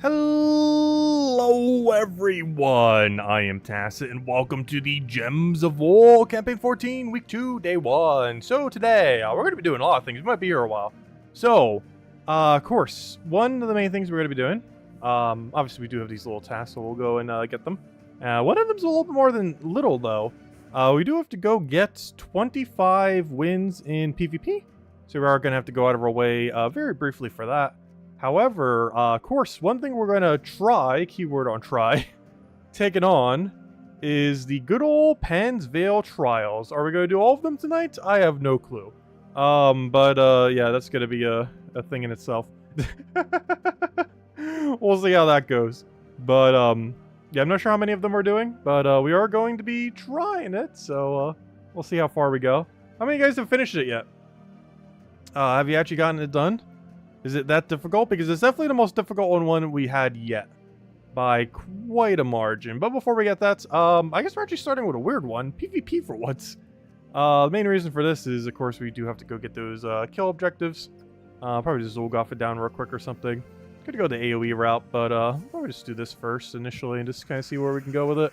Hello everyone, I am Tacit and welcome to the Gems of War Campaign 14, Week 2, Day 1. So today, we're going to be doing a lot of things, we might be here a while. So, of course, one of the main things we're going to be doing, obviously we do have these little tasks, so we'll go and get them. One of them's a little bit more than little though. We do have to go get 25 wins in PvP, so we are going to have to go out of our way very briefly for that. However, of course, one thing we're going to try, keyword on try, taking on is the good old Pan's Vale Trials. Are we going to do all of them tonight? I have no clue. Yeah, that's going to be a thing in itself. We'll see how that goes. But, yeah, I'm not sure how many of them we're doing, but we are going to be trying it, so we'll see how far we go. How many of you guys have finished it yet? Have you actually gotten it done? Is it that difficult? Because it's definitely the most difficult one we had yet. By quite a margin. But before we get that, I guess we're actually starting with a weird one. PvP for once. The main reason for this is, of course, we do have to go get those kill objectives. Probably just Zulgoff it down real quick or something. Could go the AoE route, but probably just do this first initially and just kind of see where we can go with it.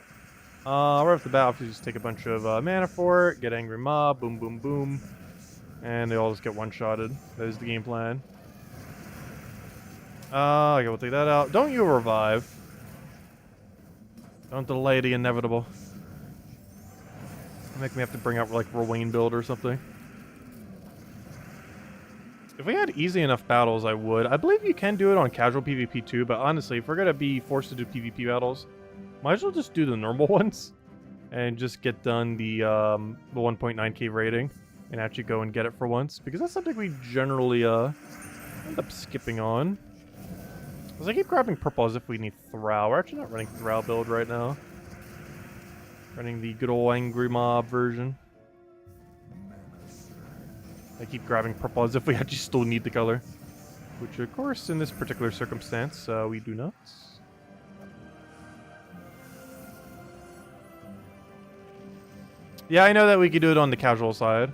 Right off the bat, we just take a bunch of mana for it, get Angry Mob, boom, boom, boom. And they all just get one-shotted. That is the game plan. Okay, we'll take that out. Don't you revive. Don't delay the inevitable. Make me have to bring out, like, Rowain build or something. If we had easy enough battles, I would. I believe you can do it on casual PvP too, but honestly, if we're gonna be forced to do PvP battles, might as well just do the normal ones. And just get done the 1.9k rating. And actually go and get it for once. Because that's something we generally, end up skipping on. Because I keep grabbing purple as if we need Thrall. We're actually not running Thrall build right now. Running the good old Angry Mob version. I keep grabbing purple as if we actually still need the color. Which, of course, in this particular circumstance, we do not. Yeah, I know that we could do it on the casual side.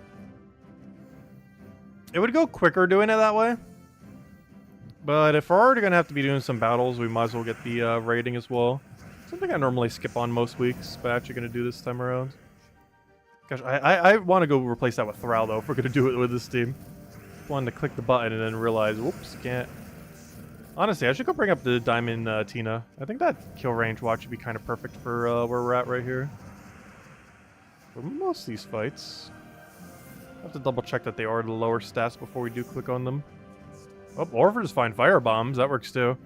It would go quicker doing it that way. But if we're already going to have to be doing some battles, we might as well get the rating as well. Something I normally skip on most weeks, but actually going to do this time around. Gosh, I want to go replace that with Thrall, though, if we're going to do it with this team. Wanted to click the button and then realize, whoops, can't. Honestly, I should go bring up the Diamond Tina. I think that kill range watch would be kind of perfect for where we're at right here. For most of these fights. I have to double check that they are the lower stats before we do click on them. Oh, or if we just find fire bombs, that works too.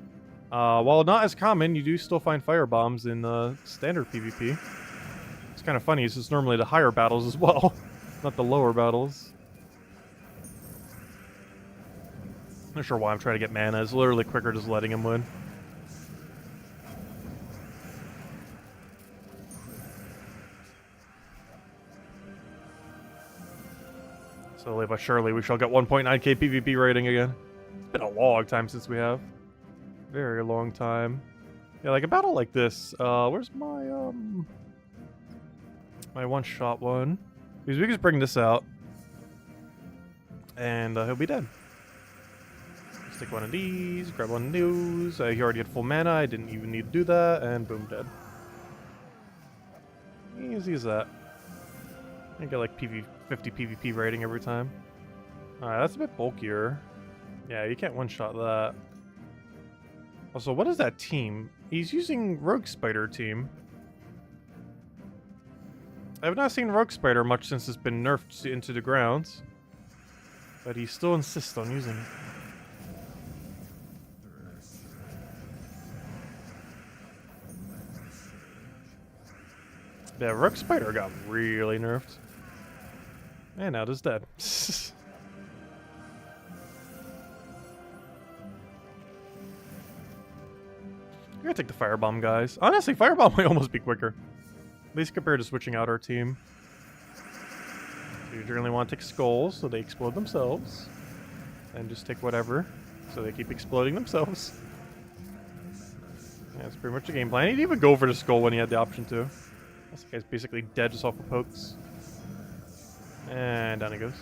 While not as common, you do still find fire bombs in standard PvP. It's kind of funny, it's just normally the higher battles as well, not the lower battles. Not sure why I'm trying to get mana, it's literally quicker just letting him win. Slowly but surely, we shall get 1.9k PvP rating again. It's been a long time since we have. Very long time. Yeah, like a battle like this. Where's my, my one-shot one? Because we can just bring this out. And he'll be dead. Let's take one of these, grab one of those. He already had full mana, I didn't even need to do that, and boom, dead. Easy as that. I get like 50 PvP rating every time. Alright, that's a bit bulkier. Yeah, you can't one-shot that. Also, what is that team? He's using Rogue Spider team. I have not seen Rogue Spider much since it's been nerfed into the grounds. But he still insists on using it. Yeah, Rogue Spider got really nerfed. And now it's dead. I'm gonna take the Firebomb, guys. Honestly, Firebomb might almost be quicker. At least compared to switching out our team. So you generally want to take Skulls, so they explode themselves. And just take whatever, so they keep exploding themselves. Yeah, that's pretty much the game plan. He'd even go for the Skull when he had the option to. This guy's basically dead just off of pokes. And down he goes.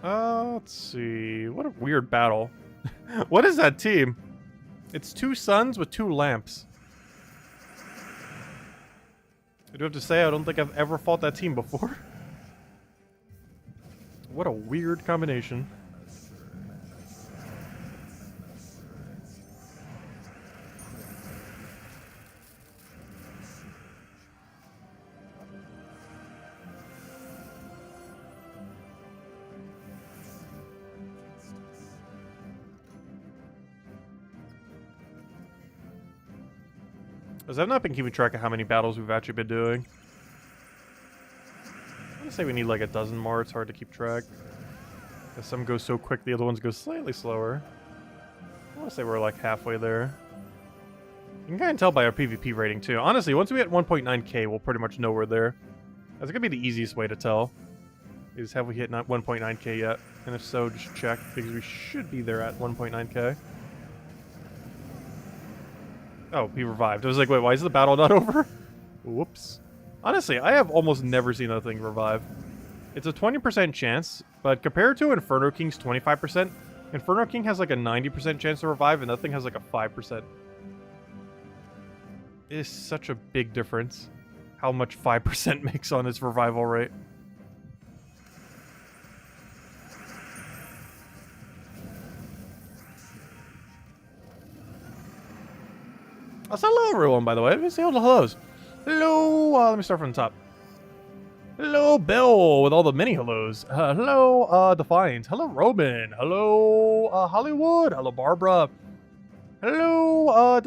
Let's see. What a weird battle. What is that team? It's 2 suns with 2 lamps. I do have to say, I don't think I've ever fought that team before. What a weird combination. As I've not been keeping track of how many battles we've actually been doing. I'm gonna say we need like a dozen more. It's hard to keep track. Because some go so quick, the other ones go slightly slower. I want to say we're like halfway there. You can kind of tell by our PvP rating too. Honestly, once we hit 1.9k, we'll pretty much know we're there. That's gonna be the easiest way to tell. Is have we hit 1.9k yet? And if so, just check, because we should be there at 1.9k. Oh, he revived. I was like, wait, why is the battle not over? Whoops. Honestly, I have almost never seen that thing revive. It's a 20% chance, but compared to Inferno King's 25%, Inferno King has like a 90% chance to revive, and that thing has like a 5%. It is such a big difference how much 5% makes on its revival rate. Oh, so hello everyone, by the way. Let me say all the hellos. Hello, let me start from the top. Hello, Bill, with all the mini hellos. Hello, Defiant. Hello, Robin. Hello, Hollywood. Hello, Barbara. Hello,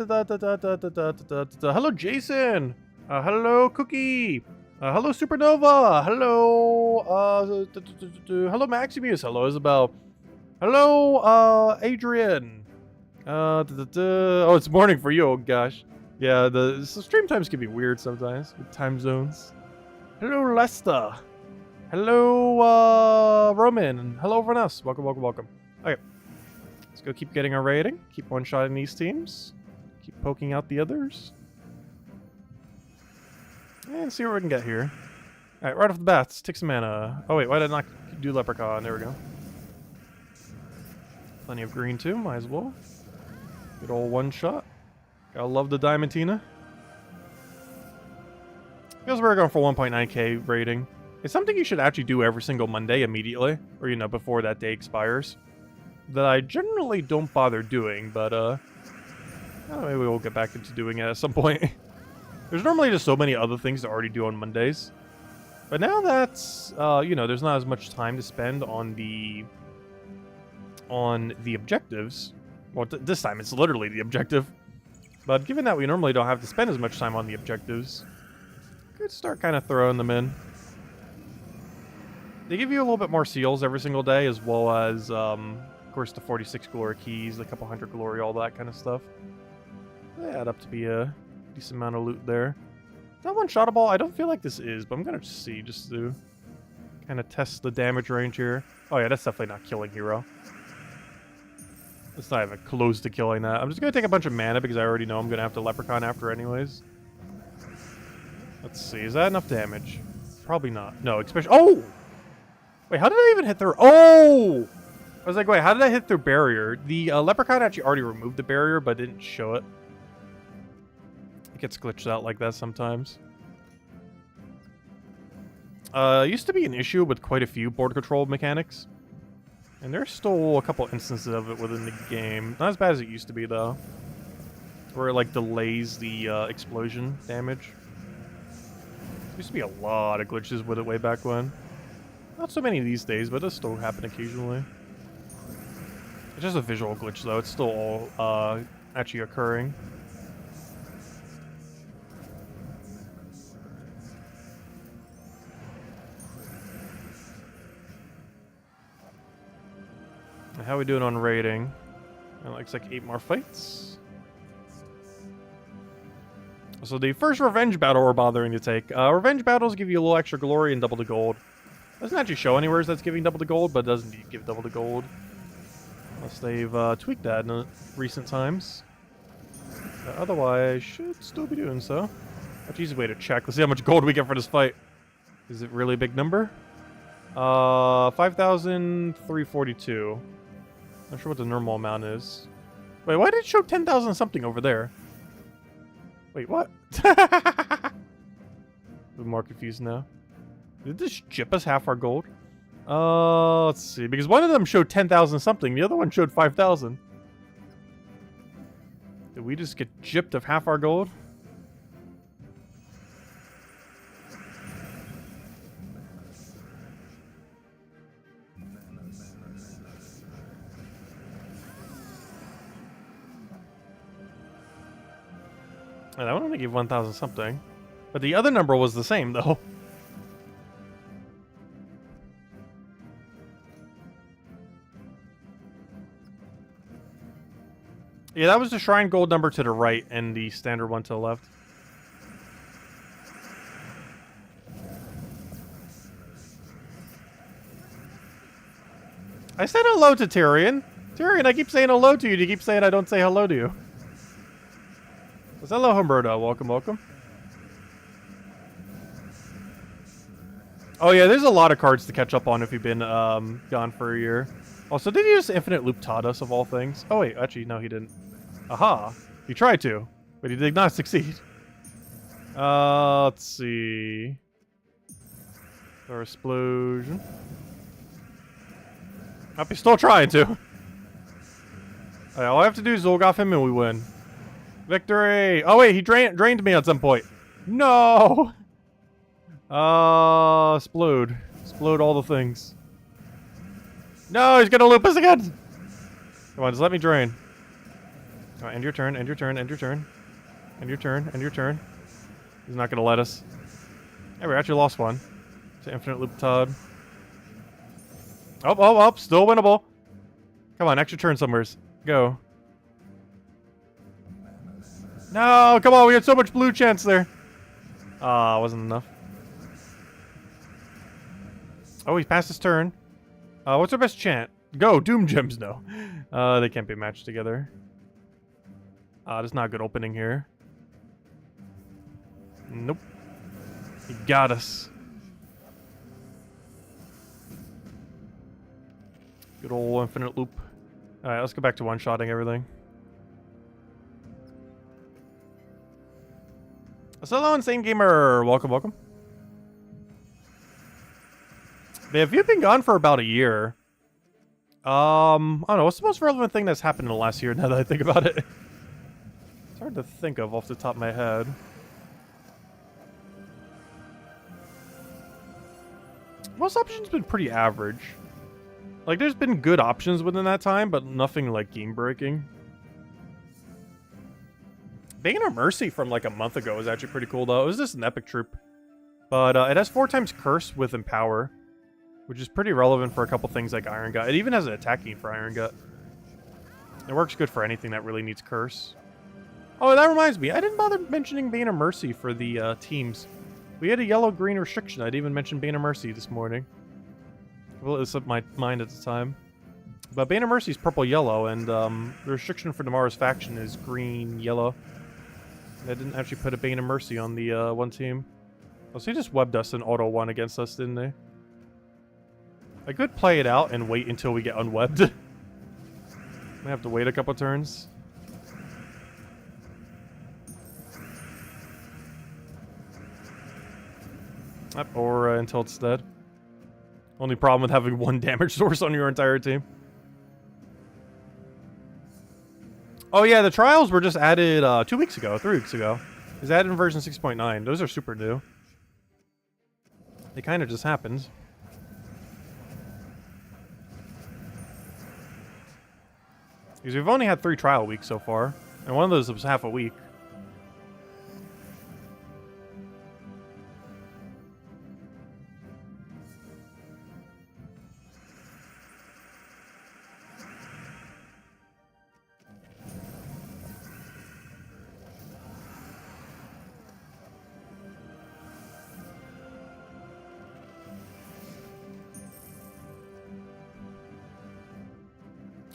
hello, Jason. Hello, Cookie. Hello, Supernova. Hello, hello, Maximus. Hello, Isabel. Hello, Adrian. Oh, it's morning for you. Oh gosh, yeah. The stream times can be weird sometimes with time zones. Hello, Lester. Hello, Roman. Hello, everyone else. Welcome, welcome, welcome. Okay, let's go. Keep getting our rating. Keep one-shotting these teams. Keep poking out the others. And see what we can get here. All right, right off the bat, let's take some mana. Oh wait, why did I not do Leprechaun? There we go. Plenty of green too. Might as well. Good old one shot. Gotta love the Diamantina. Because we're going for 1.9k rating. It's something you should actually do every single Monday immediately. Or, you know, before that day expires. That I generally don't bother doing, but, maybe we'll get back into doing it at some point. There's normally just so many other things to already do on Mondays. But now that's, you know, there's not as much time to spend on the objectives. Well, this time it's literally the objective. But given that we normally don't have to spend as much time on the objectives, could start kind of throwing them in. They give you a little bit more seals every single day, as well as, of course, the 46 glory keys, the couple hundred glory, all that kind of stuff. They add up to be a decent amount of loot there. Is that one-shottable? I don't feel like this is, but I'm going to see, just to kind of test the damage range here. Oh yeah, that's definitely not killing hero. It's not even close to killing that. I'm just going to take a bunch of mana because I already know I'm going to have to Leprechaun after anyways. Let's see. Is that enough damage? Probably not. No, especially... Oh! Wait, how did I even hit through... Oh! I was like, wait, how did I hit through barrier? The Leprechaun actually already removed the barrier, but didn't show it. It gets glitched out like that sometimes. Used to be an issue with quite a few board control mechanics. And there's still a couple instances of it within the game. Not as bad as it used to be, though. Where it, like, delays the explosion damage. There used to be a lot of glitches with it way back when. Not so many these days, but it does still happen occasionally. It's just a visual glitch, though. It's still all actually occurring. How we doing on rating? It looks like 8 more fights. So the first revenge battle we're bothering to take. Revenge battles give you a little extra glory and double the gold. Doesn't actually show anywhere that's giving double the gold, but it does indeed give double the gold. Unless they've tweaked that in recent times. Otherwise, should still be doing so. Much easy way to check. Let's see how much gold we get for this fight. Is it really a big number? 5,342. Not sure what the normal amount is. Wait, why did it show 10,000 something over there? Wait, what? I'm more confused now. Did this jip us half our gold? Let's see. Because one of them showed 10,000 something. The other one showed 5,000. Did we just get gypped of half our gold? And that one only gave 1,000 something. But the other number was the same, though. Yeah, that was the shrine gold number to the right and the standard one to the left. I said hello to Tyrion. Tyrion, I keep saying hello to you. You keep saying I don't say hello to you. Hello, Humberto. Welcome, welcome. Oh yeah, there's a lot of cards to catch up on if you've been gone for a year. Also, did he just infinite loop taught us of all things? Oh wait, actually, no, he didn't. Aha! He tried to, but he did not succeed. Let's see. Or explosion. Oh, he's still trying to. Alright, all I have to do is Zolgoth him and we win. Victory! Oh wait, he drained me at some point. No! Explode. Explode all the things. No, he's gonna loop us again! Come on, just let me drain. Come on, end your turn, end your turn, end your turn. End your turn, end your turn. He's not gonna let us. Yeah, we actually lost one. To infinite loop Todd. Oh, still winnable. Come on, extra turn somewheres. Go. No, come on, we had so much blue chance there. Wasn't enough. Oh, he passed his turn. What's our best chant? Go, Doom Gems, no. They can't be matched together. That's not a good opening here. Nope. He got us. Good old infinite loop. Alright, let's go back to one-shotting everything. Hello, Insane Gamer! Welcome, welcome. Have you been gone for about a year? I don't know, what's the most relevant thing that's happened in the last year now that I think about it? It's hard to think of off the top of my head. Most options been pretty average. Like, there's been good options within that time, but nothing, like, game-breaking. Bane of Mercy from, like, a month ago was actually pretty cool, though. It was just an epic troop. But, it has 4 times Curse with Empower, which is pretty relevant for a couple things like Iron Gut. It even has an attacking for Iron Gut. It works good for anything that really needs Curse. Oh, that reminds me. I didn't bother mentioning Bane of Mercy for the, teams. We had a yellow-green restriction. I didn't even mention Bane of Mercy this morning. Well, it slipped my mind at the time. But Bane of Mercy is purple-yellow, and the restriction for tomorrow's faction is green-yellow. I didn't actually put a Bane of Mercy on the one team. Oh, so he just webbed us and auto-won against us, didn't they? I could play it out and wait until we get unwebbed. I have to wait a couple turns. Or until it's dead. Only problem with having 1 damage source on your entire team. Oh yeah, the trials were just added 2 weeks ago, 3 weeks ago. It was added in version 6.9. Those are super new. They kind of just happened. Because we've only had 3 trial weeks so far. And one of those was half a week.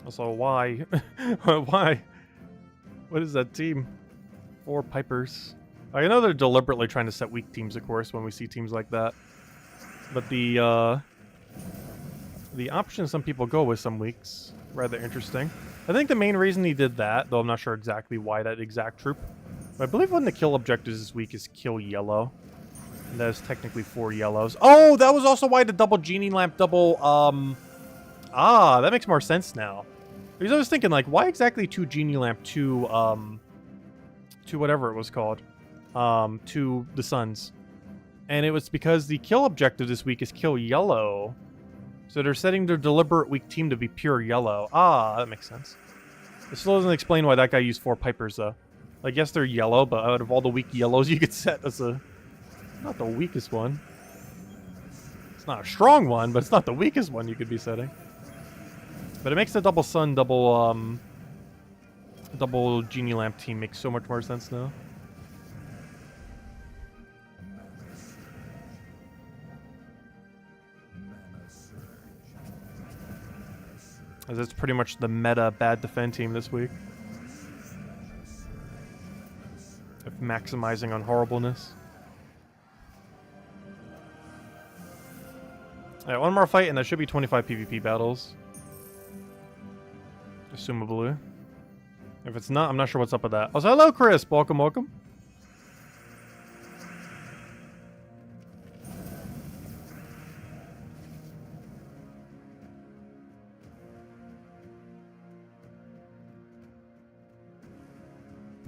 Also, why? Why? What is that team? 4 Pipers. I know they're deliberately trying to set weak teams, of course, when we see teams like that. But the The option some people go with some weeks. Rather interesting. I think the main reason he did that, though I'm not sure exactly why that exact troop. But I believe one of the kill objectives this week is kill yellow. And that is technically 4 yellows. Oh, that was also why the double genie lamp double, that makes more sense now. Because I was thinking, like, why exactly 2 genie lamp to whatever it was called? To the suns. And it was because the kill objective this week is kill yellow. So they're setting their deliberate weak team to be pure yellow. Ah, that makes sense. It still doesn't explain why that guy used 4 pipers, though. Like, yes, they're yellow, but out of all the weak yellows you could set, that's not the weakest one. It's not a strong one, but it's not the weakest one you could be setting. But it makes the double sun, double genie lamp team make so much more sense now. As it's pretty much the meta bad defend team this week. Of maximizing on horribleness. Alright, one more fight and that should be 25 PvP battles. Assumably. If it's not, I'm not sure what's up with that. Also, hello Chris! Welcome, welcome.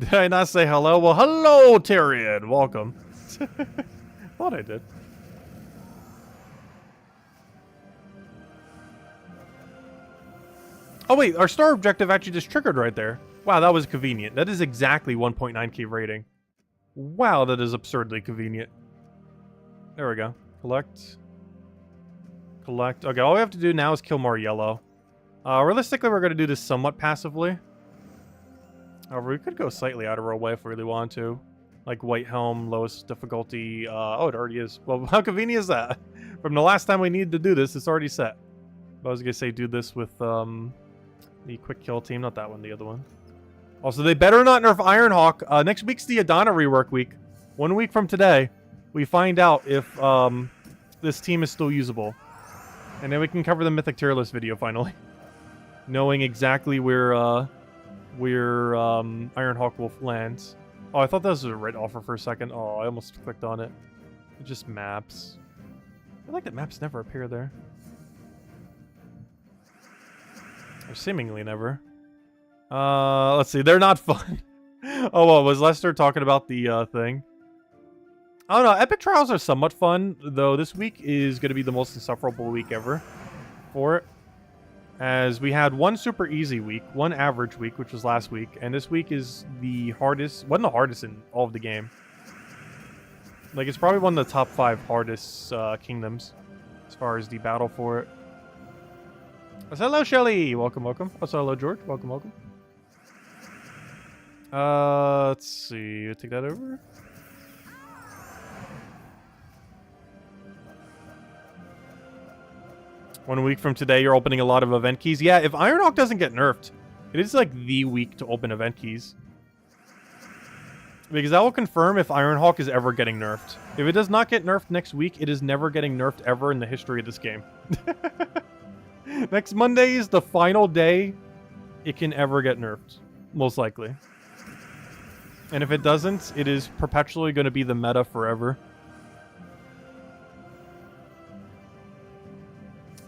Did I not say hello? Well, hello, Tyrion. Welcome. Thought I did. Oh, wait. Our star objective actually just triggered right there. Wow, that was convenient. That is exactly 1.9k rating. Wow, that is absurdly convenient. There we go. Collect. Collect. Okay, all we have to do now is kill more yellow. Realistically, we're going to do this somewhat passively. However, we could go slightly out of our way if we really want to. Like White Helm, lowest difficulty. Oh, it already is. Well, how convenient is that? From the last time we needed to do this, it's already set. I was going to say do this with the quick kill team. Not that one, the other one. Also, they better not nerf Ironhawk. Next week's the Adana rework week. 1 week from today, we find out if this team is still usable. And then we can cover the Mythic tier list video finally. Knowing exactly where Ironhawk will land. Oh, I thought that was a red offer for a second. Oh, I almost clicked on it. It just maps. I like that maps never appear there. Or seemingly never. Let's see. They're not fun. Oh, well, was Lester talking about the thing? I don't know. Epic Trials are somewhat fun, though this week is going to be the most insufferable week ever for it. As we had one super easy week, one average week, which was last week, and this week is the hardest, wasn't the hardest in all of the game. Like, it's probably one of the top 5 hardest kingdoms as far as the battle for it. So, hello, Shelly! Welcome, welcome. Also, hello, George. Welcome, welcome. Let's see. Take that over. One week from today, you're opening a lot of event keys. Yeah, if Ironhawk doesn't get nerfed, it is like the week to open event keys. Because that will confirm if Ironhawk is ever getting nerfed. If it does not get nerfed next week, it is never getting nerfed ever in the history of this game. Next Monday is the final day it can ever get nerfed. Most likely. And if it doesn't, it is perpetually going to be the meta forever.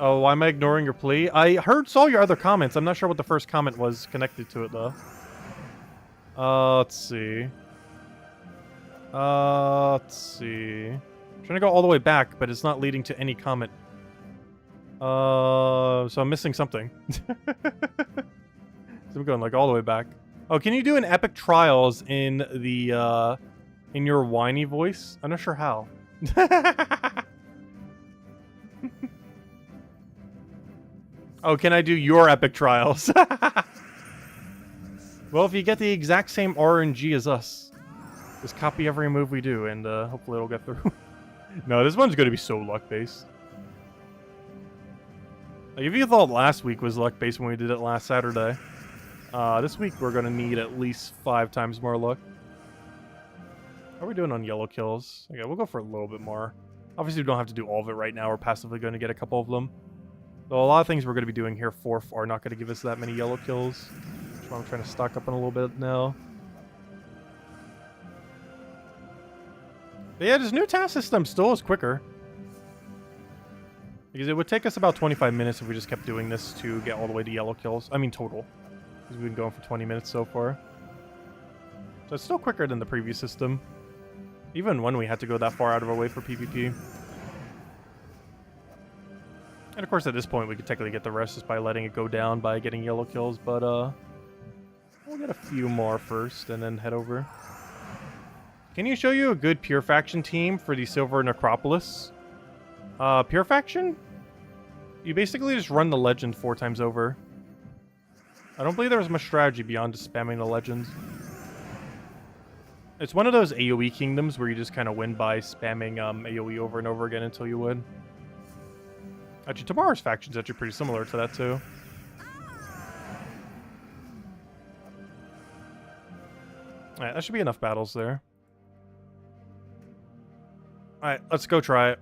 Oh, why am I ignoring your plea? I saw your other comments. I'm not sure what the first comment was connected to it, though. Let's see. Let's see. I'm trying to go all the way back, but it's not leading to any comment. So I'm missing something. So I'm going, like, all the way back. Oh, can you do an Epic Trials in the, in your whiny voice? I'm not sure how. Oh, can I do your Epic Trials? Well, if you get the exact same RNG as us, just copy every move we do, and hopefully it'll get through. No, this one's going to be so luck-based. Like, if you thought last week was luck-based when we did it last Saturday, this week we're going to need at least 5 times more luck. How are we doing on yellow kills? Okay, we'll go for a little bit more. Obviously, we don't have to do all of it right now. We're passively going to get a couple of them. So a lot of things we're going to be doing here for are not going to give us that many yellow kills. That's why I'm trying to stock up on a little bit now. But yeah, this new task system still is quicker. Because it would take us about 25 minutes if we just kept doing this to get all the way to yellow kills. I mean, total. Because we've been going for 20 minutes so far. So it's still quicker than the previous system. Even when we had to go that far out of our way for PvP. And of course, at this point, we could technically get the rest just by letting it go down by getting yellow kills. But we'll get a few more first and then head over. Can you show you a good Pure Faction team for the Silver Necropolis? Pure Faction? You basically just run the legend 4 times over. I don't believe there was much strategy beyond just spamming the legend. It's one of those AoE kingdoms where you just kind of win by spamming AoE over and over again until you win. Actually, tomorrow's faction's actually pretty similar to that too. Alright, that should be enough battles there. Alright, let's go try it.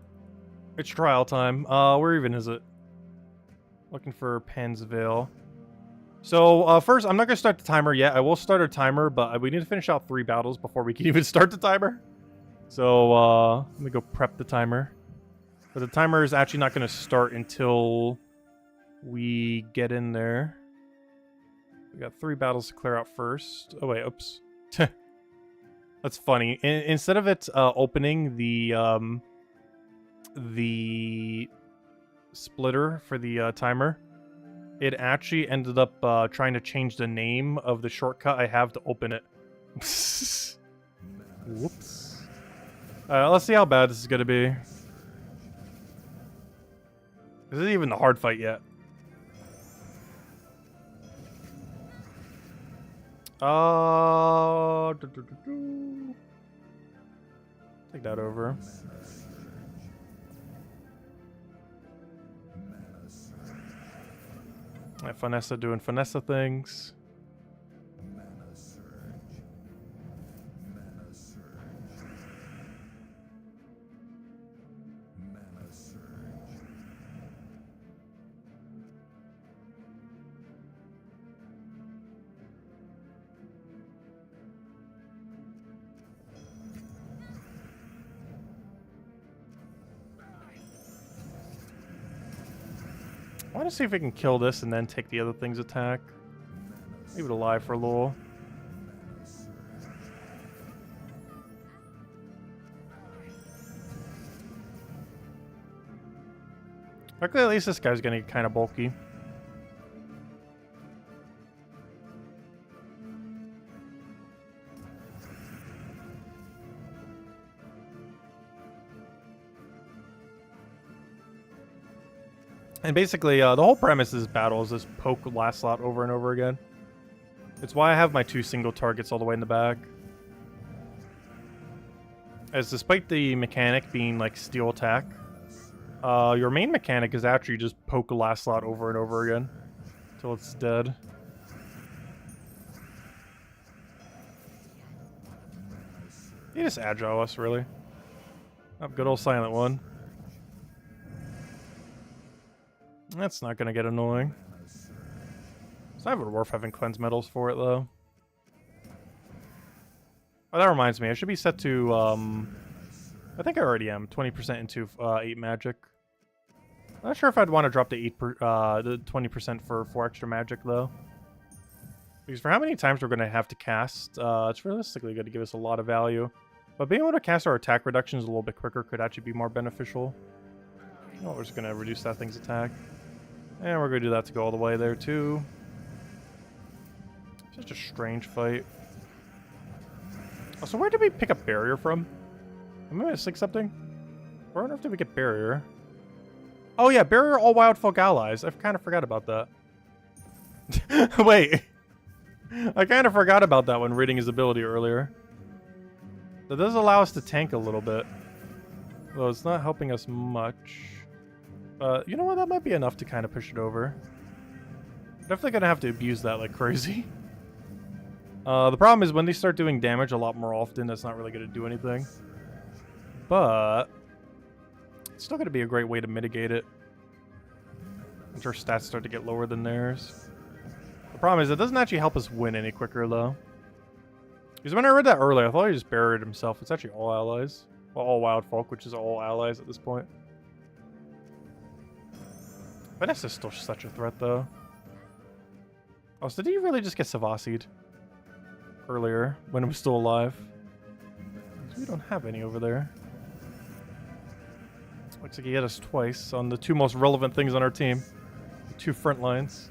It's trial time. Where even is it? Looking for Pansville. So, first, I'm not going to start the timer yet. I will start a timer, but we need to finish out 3 battles before we can even start the timer. So, let me go prep the timer. But the timer is actually not going to start until we get in there. We got 3 battles to clear out first. Oh, wait, oops. That's funny. Instead of it opening the splitter for the timer, it actually ended up trying to change the name of the shortcut I have to open it. Whoops. Let's see how bad this is going to be. This isn't even the hard fight yet. Take that over. Alright, Finessa doing Finessa things. I want to see if we can kill this and then take the other thing's attack. Leave it alive for a little. Luckily, at least this guy's gonna get kind of bulky. And basically, the whole premise of this battle is just poke last slot over and over again. It's why I have my 2 single targets all the way in the back. As despite the mechanic being like steel attack, your main mechanic is actually just poke last slot over and over again until it's dead. You just agile us, really. Oh, good old silent one. That's not gonna get annoying. It's not even worth having cleanse medals for it, though. Oh, that reminds me. I should be set to, I think I already am. 20% into 8 magic. Not sure if I'd want to drop the 20% for 4 extra magic, though. Because for how many times we're going to have to cast, it's realistically going to give us a lot of value. But being able to cast our attack reductions a little bit quicker could actually be more beneficial. You know, we're just going to reduce that thing's attack. And we're going to do that to go all the way there, too. Such a strange fight. Oh, so where did we pick up barrier from? Am I missing something? Where on earth did we get barrier? Oh yeah, barrier all wild folk allies. I kind of forgot about that. Wait. I kind of forgot about that when reading his ability earlier. That does allow us to tank a little bit. Though it's not helping us much. You know what? That might be enough to kind of push it over. Definitely gonna have to abuse that like crazy. The problem is when they start doing damage a lot more often, that's not really gonna do anything. But It's still going to be a great way to mitigate it. Once our stats start to get lower than theirs. The problem is it doesn't actually help us win any quicker, though. Because when I read that earlier, I thought he just buried himself. It's actually all allies. Well, all wild folk, which is all allies at this point. Vanessa's still such a threat, though. Oh, so did he really just get Savasi'd earlier when he was still alive? We don't have any over there. Looks like he hit us twice on the two most relevant things on our team. The two front lines.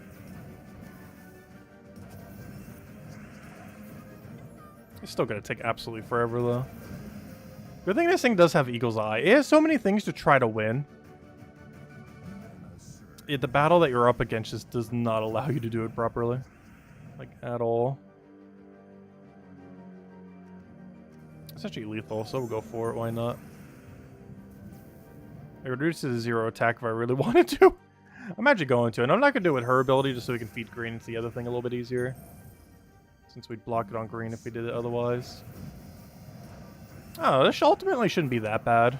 It's still going to take absolutely forever, though. Good thing this thing does have Eagle's Eye. It has so many things to try to win. Yet the battle that you're up against just does not allow you to do it properly. Like, at all. It's actually lethal, so we'll go for it. Why not? I reduced it to 0 attack if I really wanted to. I'm actually going to, and I'm not going to do it with her ability just so we can feed green into the other thing a little bit easier. Since we'd block it on green if we did it otherwise. Oh, this ultimately shouldn't be that bad.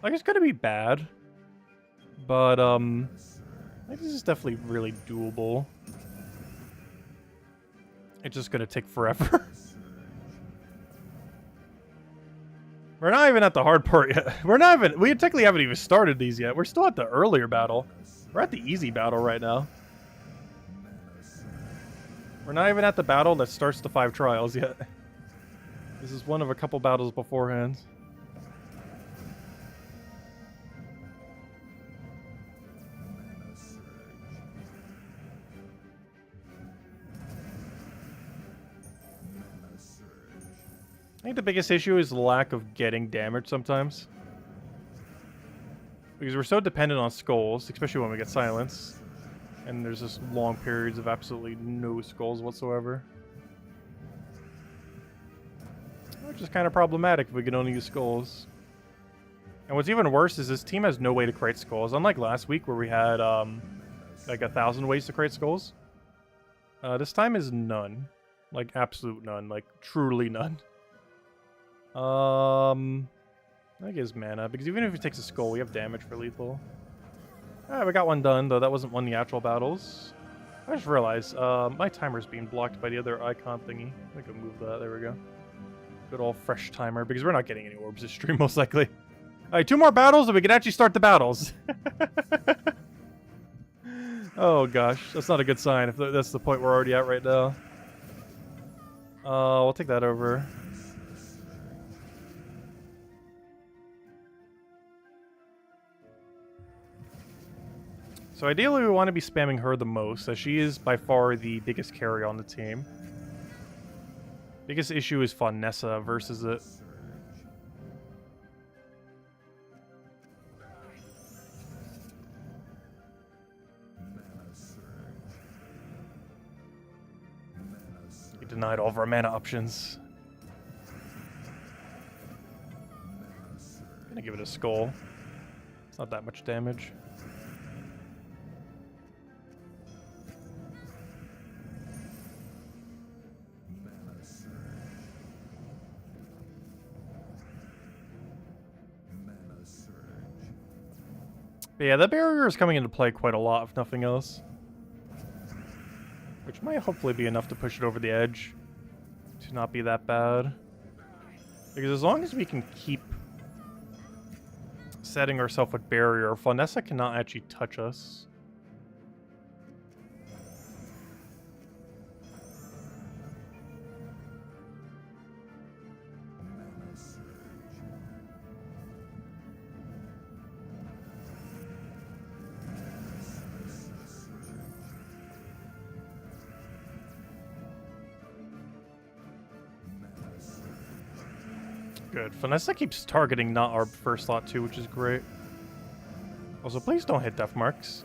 Like, it's going to be bad. But, I think this is definitely really doable. It's just going to take forever. We're not even at the hard part yet. We technically haven't even started these yet. We're still at the earlier battle. We're at the easy battle right now. We're not even at the battle that starts the 5 trials yet. This is one of a couple battles beforehand. I think the biggest issue is the lack of getting damage sometimes. Because we're so dependent on skulls, especially when we get silence. And there's just long periods of absolutely no skulls whatsoever. Which is kind of problematic if we can only use skulls. And what's even worse is this team has no way to create skulls. Unlike last week where we had like 1,000 ways to create skulls. This time is none. Like absolute none. Like truly none. I guess mana, because even if he takes a skull, we have damage for lethal. Alright, we got one done, though that wasn't one of the actual battles. I just realized, my timer's being blocked by the other icon thingy. I can move that, there we go. Good old fresh timer, because we're not getting any orbs this stream, most likely. Alright, 2 more battles, and we can actually start the battles. Oh gosh, that's not a good sign, if that's the point we're already at right now. We'll take that over. So ideally we want to be spamming her the most, as she is by far the biggest carry on the team. Biggest issue is Vanessa versus it. He denied all of our mana options. Gonna give it a skull. It's not that much damage. But yeah, that barrier is coming into play quite a lot, if nothing else. Which might hopefully be enough to push it over the edge. To not be that bad. Because as long as we can keep setting ourselves with barrier, Vanessa cannot actually touch us. Good. Vanessa keeps targeting not our first slot too, which is great. Also, please don't hit death marks.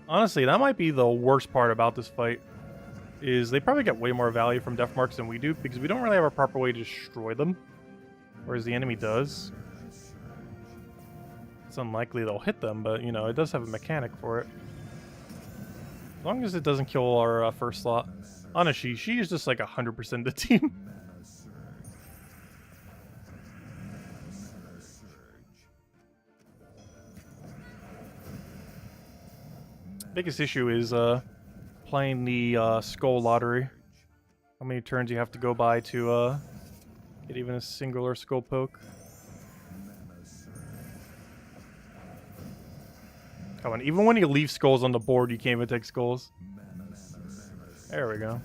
Honestly, that might be the worst part about this fight. Is they probably get way more value from death marks than we do, because we don't really have a proper way to destroy them. Whereas the enemy does. It's unlikely they'll hit them, but, you know, it does have a mechanic for it. As long as it doesn't kill our first slot. Honestly, she is just like 100% the team. Biggest issue is playing the skull lottery. How many turns you have to go by to get even a singular skull poke. Come on, even when you leave skulls on the board, you can't even take skulls. There we go.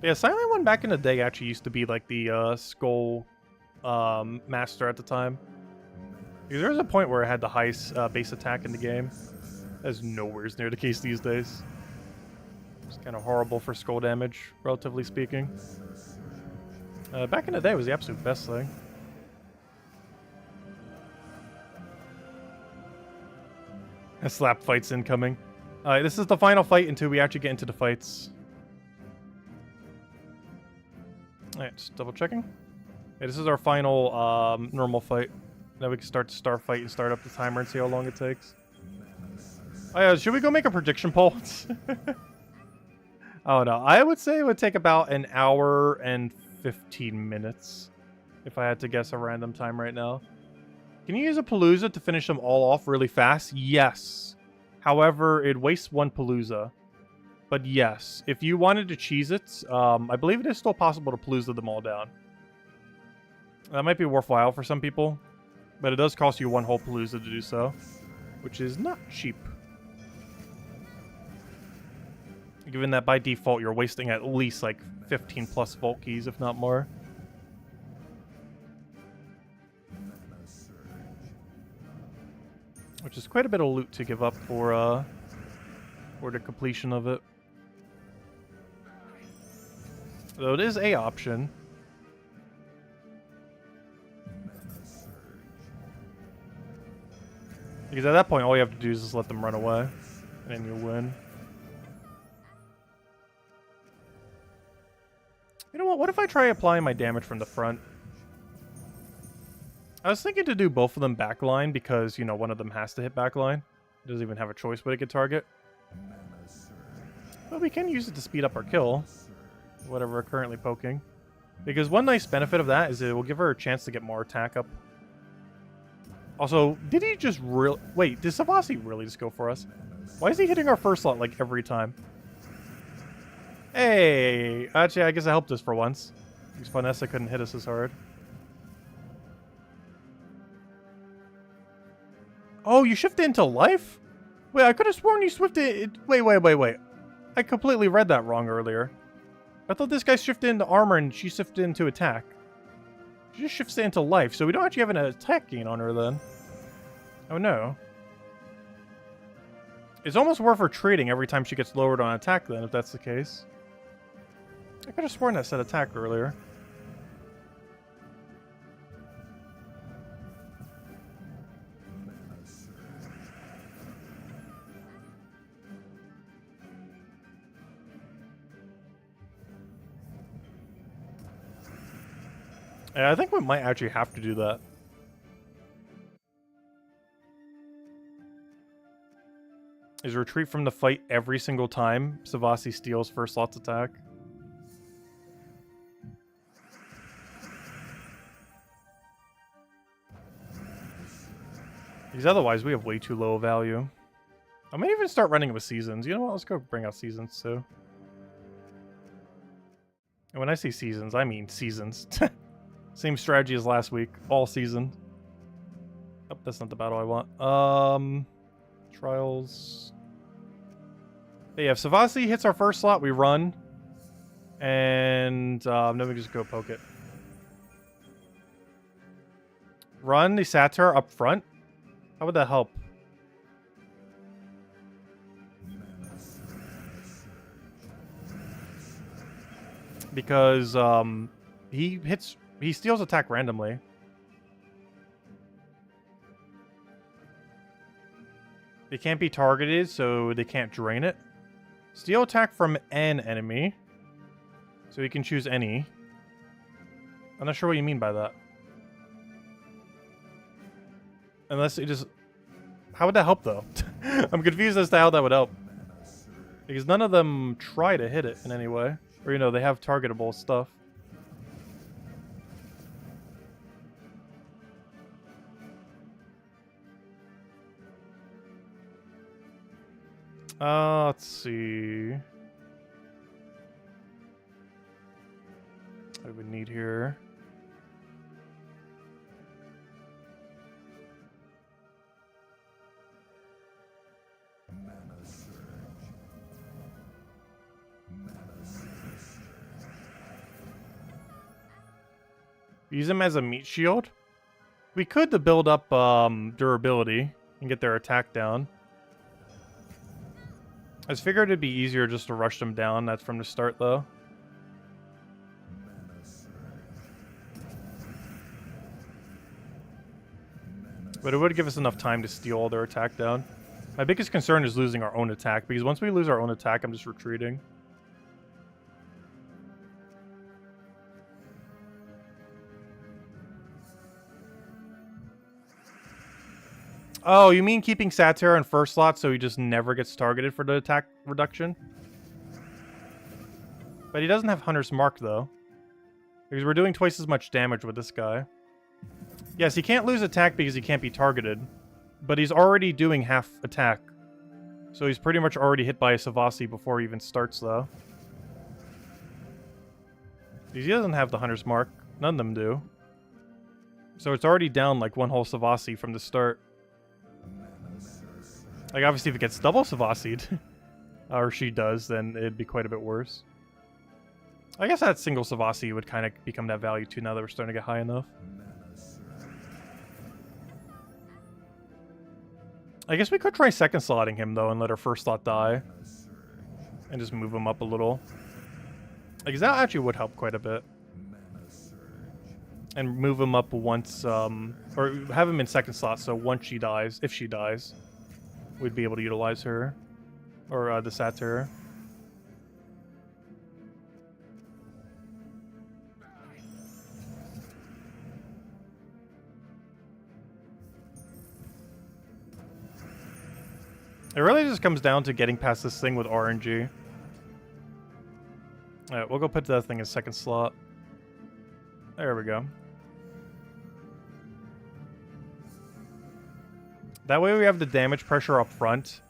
Yeah, Silent One back in the day actually used to be like the skull master at the time. Because there was a point where it had the highest base attack in the game. That's nowhere near the case these days. It's kind of horrible for skull damage, relatively speaking. Back in the day, it was the absolute best thing. A slap fight's incoming. Alright, this is the final fight until we actually get into the fights. Alright, just double checking. Yeah, this is our final normal fight. Now we can start the star fight and start up the timer and see how long it takes. Oh yeah, should we go make a prediction poll? Oh no, I would say it would take about an hour and 15 minutes. If I had to guess a random time right now. Can you use a Palooza to finish them all off really fast? Yes. However, it wastes one Palooza. But yes, if you wanted to cheese it, I believe it is still possible to Palooza them all down. That might be worthwhile for some people. But it does cost you one whole Palooza to do so. Which is not cheap. Given that by default you're wasting at least like 15 plus Vault keys, if not more. Which is quite a bit of loot to give up for the completion of it. Though it is a option. Because at that point all you have to do is just let them run away. And you win. You know what if I try applying my damage from the front? I was thinking to do both of them backline because, you know, one of them has to hit backline. It doesn't even have a choice but it can target. But we can use it to speed up our kill. Whatever we're currently poking. Because one nice benefit of that is it will give her a chance to get more attack up. Also, did he just really... Wait, did Savasi really just go for us? Why is he hitting our first slot like every time? Hey! Actually, I guess I helped us for once. Because Vanessa couldn't hit us as hard. Oh, you shifted into life? Wait, I could have sworn you shifted... Wait. I completely read that wrong earlier. I thought this guy shifted into armor and she shifted into attack. She just shifts into life, so we don't actually have an attack gain on her then. Oh no. It's almost worth her trading every time she gets lowered on attack then, if that's the case. I could have sworn that said attack earlier. Yeah, I think we might actually have to do that. Is retreat from the fight every single time Savasi steals first slot's attack? Because otherwise we have way too low value. I might even start running it with seasons. You know what? Let's go bring out seasons too. And when I say seasons, I mean seasons. Same strategy as last week. All season. Oh, that's not the battle I want. Trials. Yeah, if Savasi hits our first slot, we run. And then we just go poke it. Run the Satyr up front? How would that help? Because he steals attack randomly. They can't be targeted, so they can't drain it. Steal attack from an enemy. So you can choose any. I'm not sure what you mean by that. Unless it just... How would that help, though? I'm confused as to how that would help. Because none of them try to hit it in any way. Or, you know, they have targetable stuff. Let's see. What do we need here? Use them as a meat shield. We could to build up durability and get their attack down. I just figured it'd be easier just to rush them down. That's from the start, though. But it would give us enough time to steal all their attack down. My biggest concern is losing our own attack, because once we lose our own attack, I'm just retreating. Oh, you mean keeping Satyr in first slot so he just never gets targeted for the attack reduction? But he doesn't have Hunter's Mark, though. Because we're doing twice as much damage with this guy. Yes, he can't lose attack because he can't be targeted. But he's already doing half attack. So he's pretty much already hit by a Savasi before he even starts, though. Because he doesn't have the Hunter's Mark. None of them do. So it's already down like one whole Savasi from the start. Like, obviously, if it gets double Savasi'd, or she does, then it'd be quite a bit worse. I guess that single Savasi would kind of become that value, too, now that we're starting to get high enough. I guess we could try second slotting him, though, and let our first slot die. And just move him up a little. Because that actually would help quite a bit. And move him up once, or have him in second slot, so once she dies, if she dies, we'd be able to utilize her. Or the Satyr. It really just comes down to getting past this thing with RNG. Alright, we'll go put that thing in second slot. There we go. That way we have the damage pressure up front.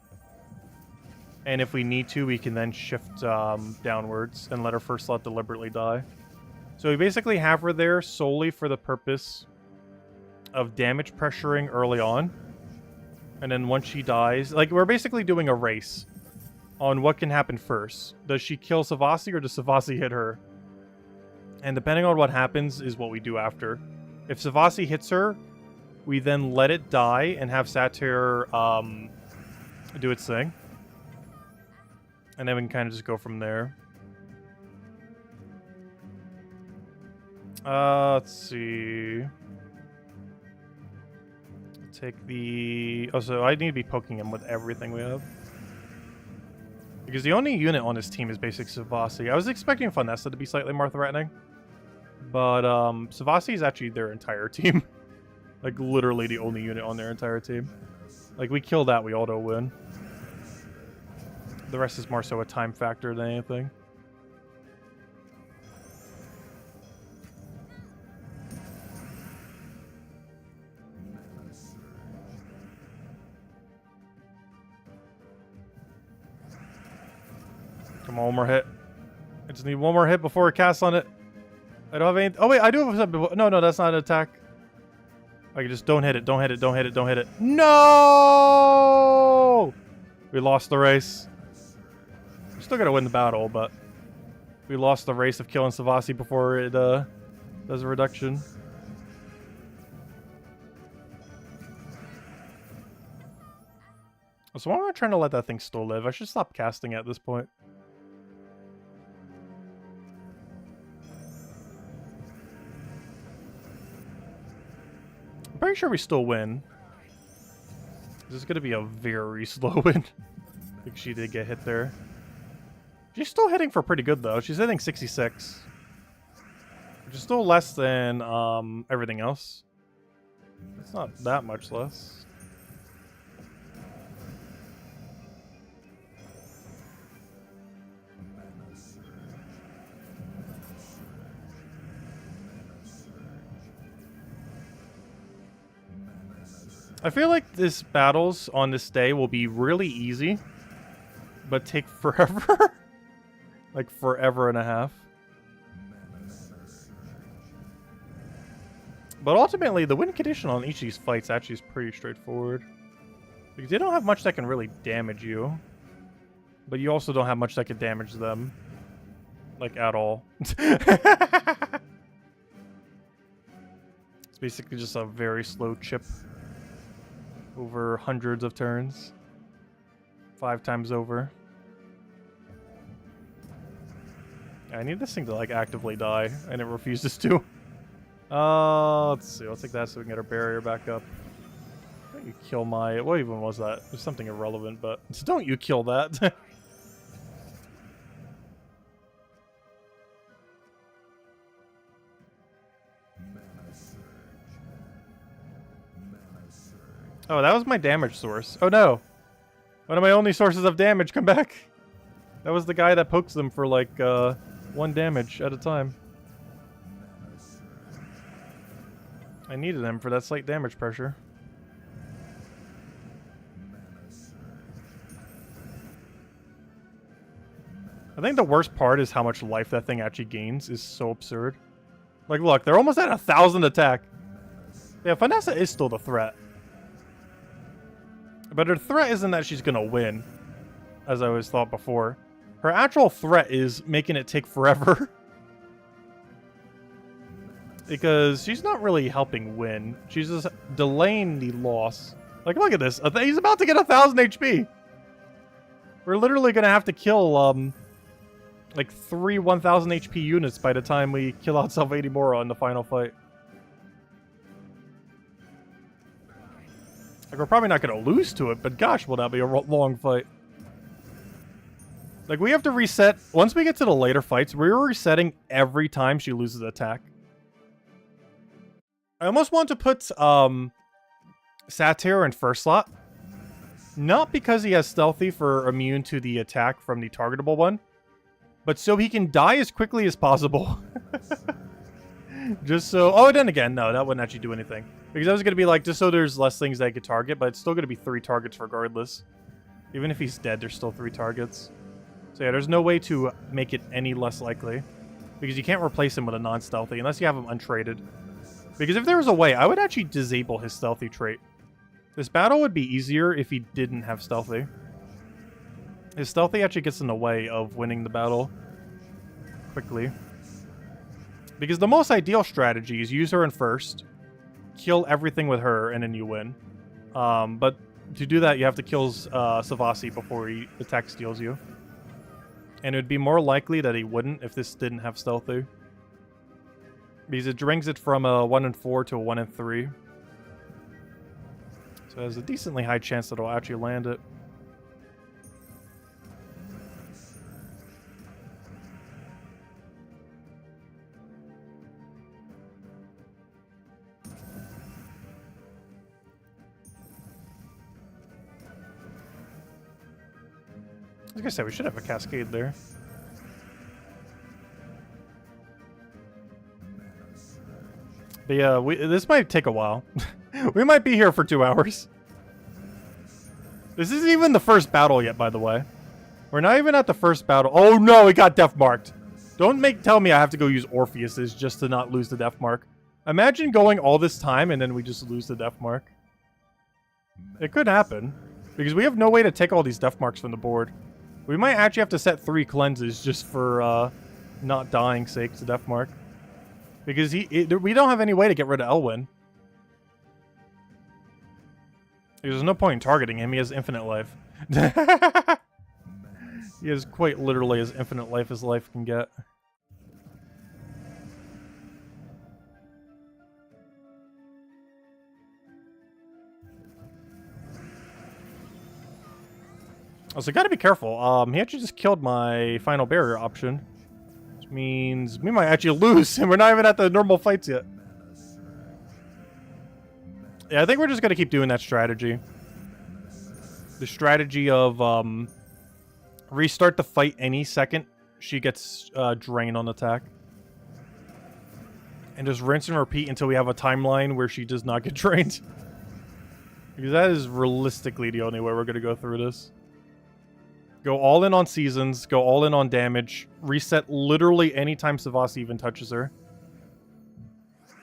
And if we need to, we can then shift downwards and let our first slot deliberately die. So we basically have her there solely for the purpose of damage pressuring early on. And then once she dies, like, we're basically doing a race on what can happen first. Does she kill Savasi or does Savasi hit her? And depending on what happens is what we do after. If Savasi hits her, we then let it die and have Satyr do its thing. And then we can kind of just go from there. Let's see. Take the... Oh, so I need to be poking him with everything we have. Because the only unit on this team is basic Savasi. I was expecting Finessa to be slightly more threatening. But Savasi is actually their entire team. Like, literally the only unit on their entire team. Like, we kill that, we auto-win. The rest is more so a time factor than anything. Come on, one more hit. I just need one more hit before it casts on it. I don't have any... Oh, wait, I do have something. No, that's not an attack. I can just don't hit it, don't hit it, don't hit it, don't hit it. No! We lost the race. We're still gonna win the battle, but we lost the race of killing Savasi before it does a reduction. So why am I trying to let that thing still live? I should stop casting it at this point. I'm pretty sure we still win. This is going to be a very slow win. I think she did get hit there. She's still hitting for pretty good, though. She's hitting 66. Which is still less than everything else. It's not that much less. I feel like this battles on this day will be really easy. but take forever. Like forever and a half. But ultimately, the win condition on each of these fights actually is pretty straightforward. Because they don't have much that can really damage you. But you also don't have much that can damage them. Like, at all. It's basically just a very slow chip. Over hundreds of turns. 5 times over. I need this thing to, like, actively die. And it refuses to. Let's see. I'll take that so we can get our barrier back up. Don't you kill my... What even was that? It was something irrelevant, but... Don't you kill that. Oh, that was my damage source. Oh no! One of my only sources of damage, come back! That was the guy that pokes them for like, 1 damage at a time. I needed him for that slight damage pressure. I think the worst part is how much life that thing actually gains is so absurd. Like, look, they're almost at 1,000 attack. Yeah, Vanessa is still the threat. But her threat isn't that she's gonna win, as I always thought before. Her actual threat is making it take forever. Because she's not really helping win. She's just delaying the loss. Like, look at this. He's about to get 1,000 HP. We're literally gonna have to kill, like 3 1,000 HP units by the time we kill out Salvati Mora in the final fight. Like, we're probably not going to lose to it, but gosh, will that be a long fight. Like, we have to reset. Once we get to the later fights, we're resetting every time she loses attack. I almost want to put Satyr in first slot. Not because he has Stealthy for immune to the attack from the targetable one, but so he can die as quickly as possible. Just so... Oh, then again, no, that wouldn't actually do anything. Because I was going to be like, just so there's less things that I could target, but it's still going to be 3 targets regardless. Even if he's dead, there's still 3 targets. So yeah, there's no way to make it any less likely. Because you can't replace him with a non-stealthy unless you have him untraded. Because if there was a way, I would actually disable his stealthy trait. This battle would be easier if he didn't have stealthy. His stealthy actually gets in the way of winning the battle quickly. Because the most ideal strategy is use her in first, kill everything with her, and then you win. But to do that, you have to kill Savasi before he attack steals you. And it would be more likely that he wouldn't if this didn't have stealthy. Because it brings it from a 1 in 4 to a 1 in 3. So there's a decently high chance that it'll actually land it. Like I said, we should have a cascade there. But yeah, this might take a while. We might be here for 2 hours. This isn't even the first battle yet, by the way. We're not even at the first battle. Oh no, it got death marked. Don't tell me I have to go use Orpheus's just to not lose the death mark. Imagine going all this time and then we just lose the death mark. It could happen. Because we have no way to take all these death marks from the board. We might actually have to set 3 cleanses just for not dying sake to death mark. Because we don't have any way to get rid of Elwyn. There's no point in targeting him. He has infinite life. He has quite literally as infinite life as life can get. Also, gotta be careful. He actually just killed my final barrier option. Which means we might actually lose, and we're not even at the normal fights yet. Yeah, I think we're just gonna keep doing that strategy. The strategy of, restart the fight any second she gets, drained on attack. And just rinse and repeat until we have a timeline where she does not get drained. Because that is realistically the only way we're gonna go through this. Go all in on seasons, go all in on damage, reset literally anytime Savasi even touches her.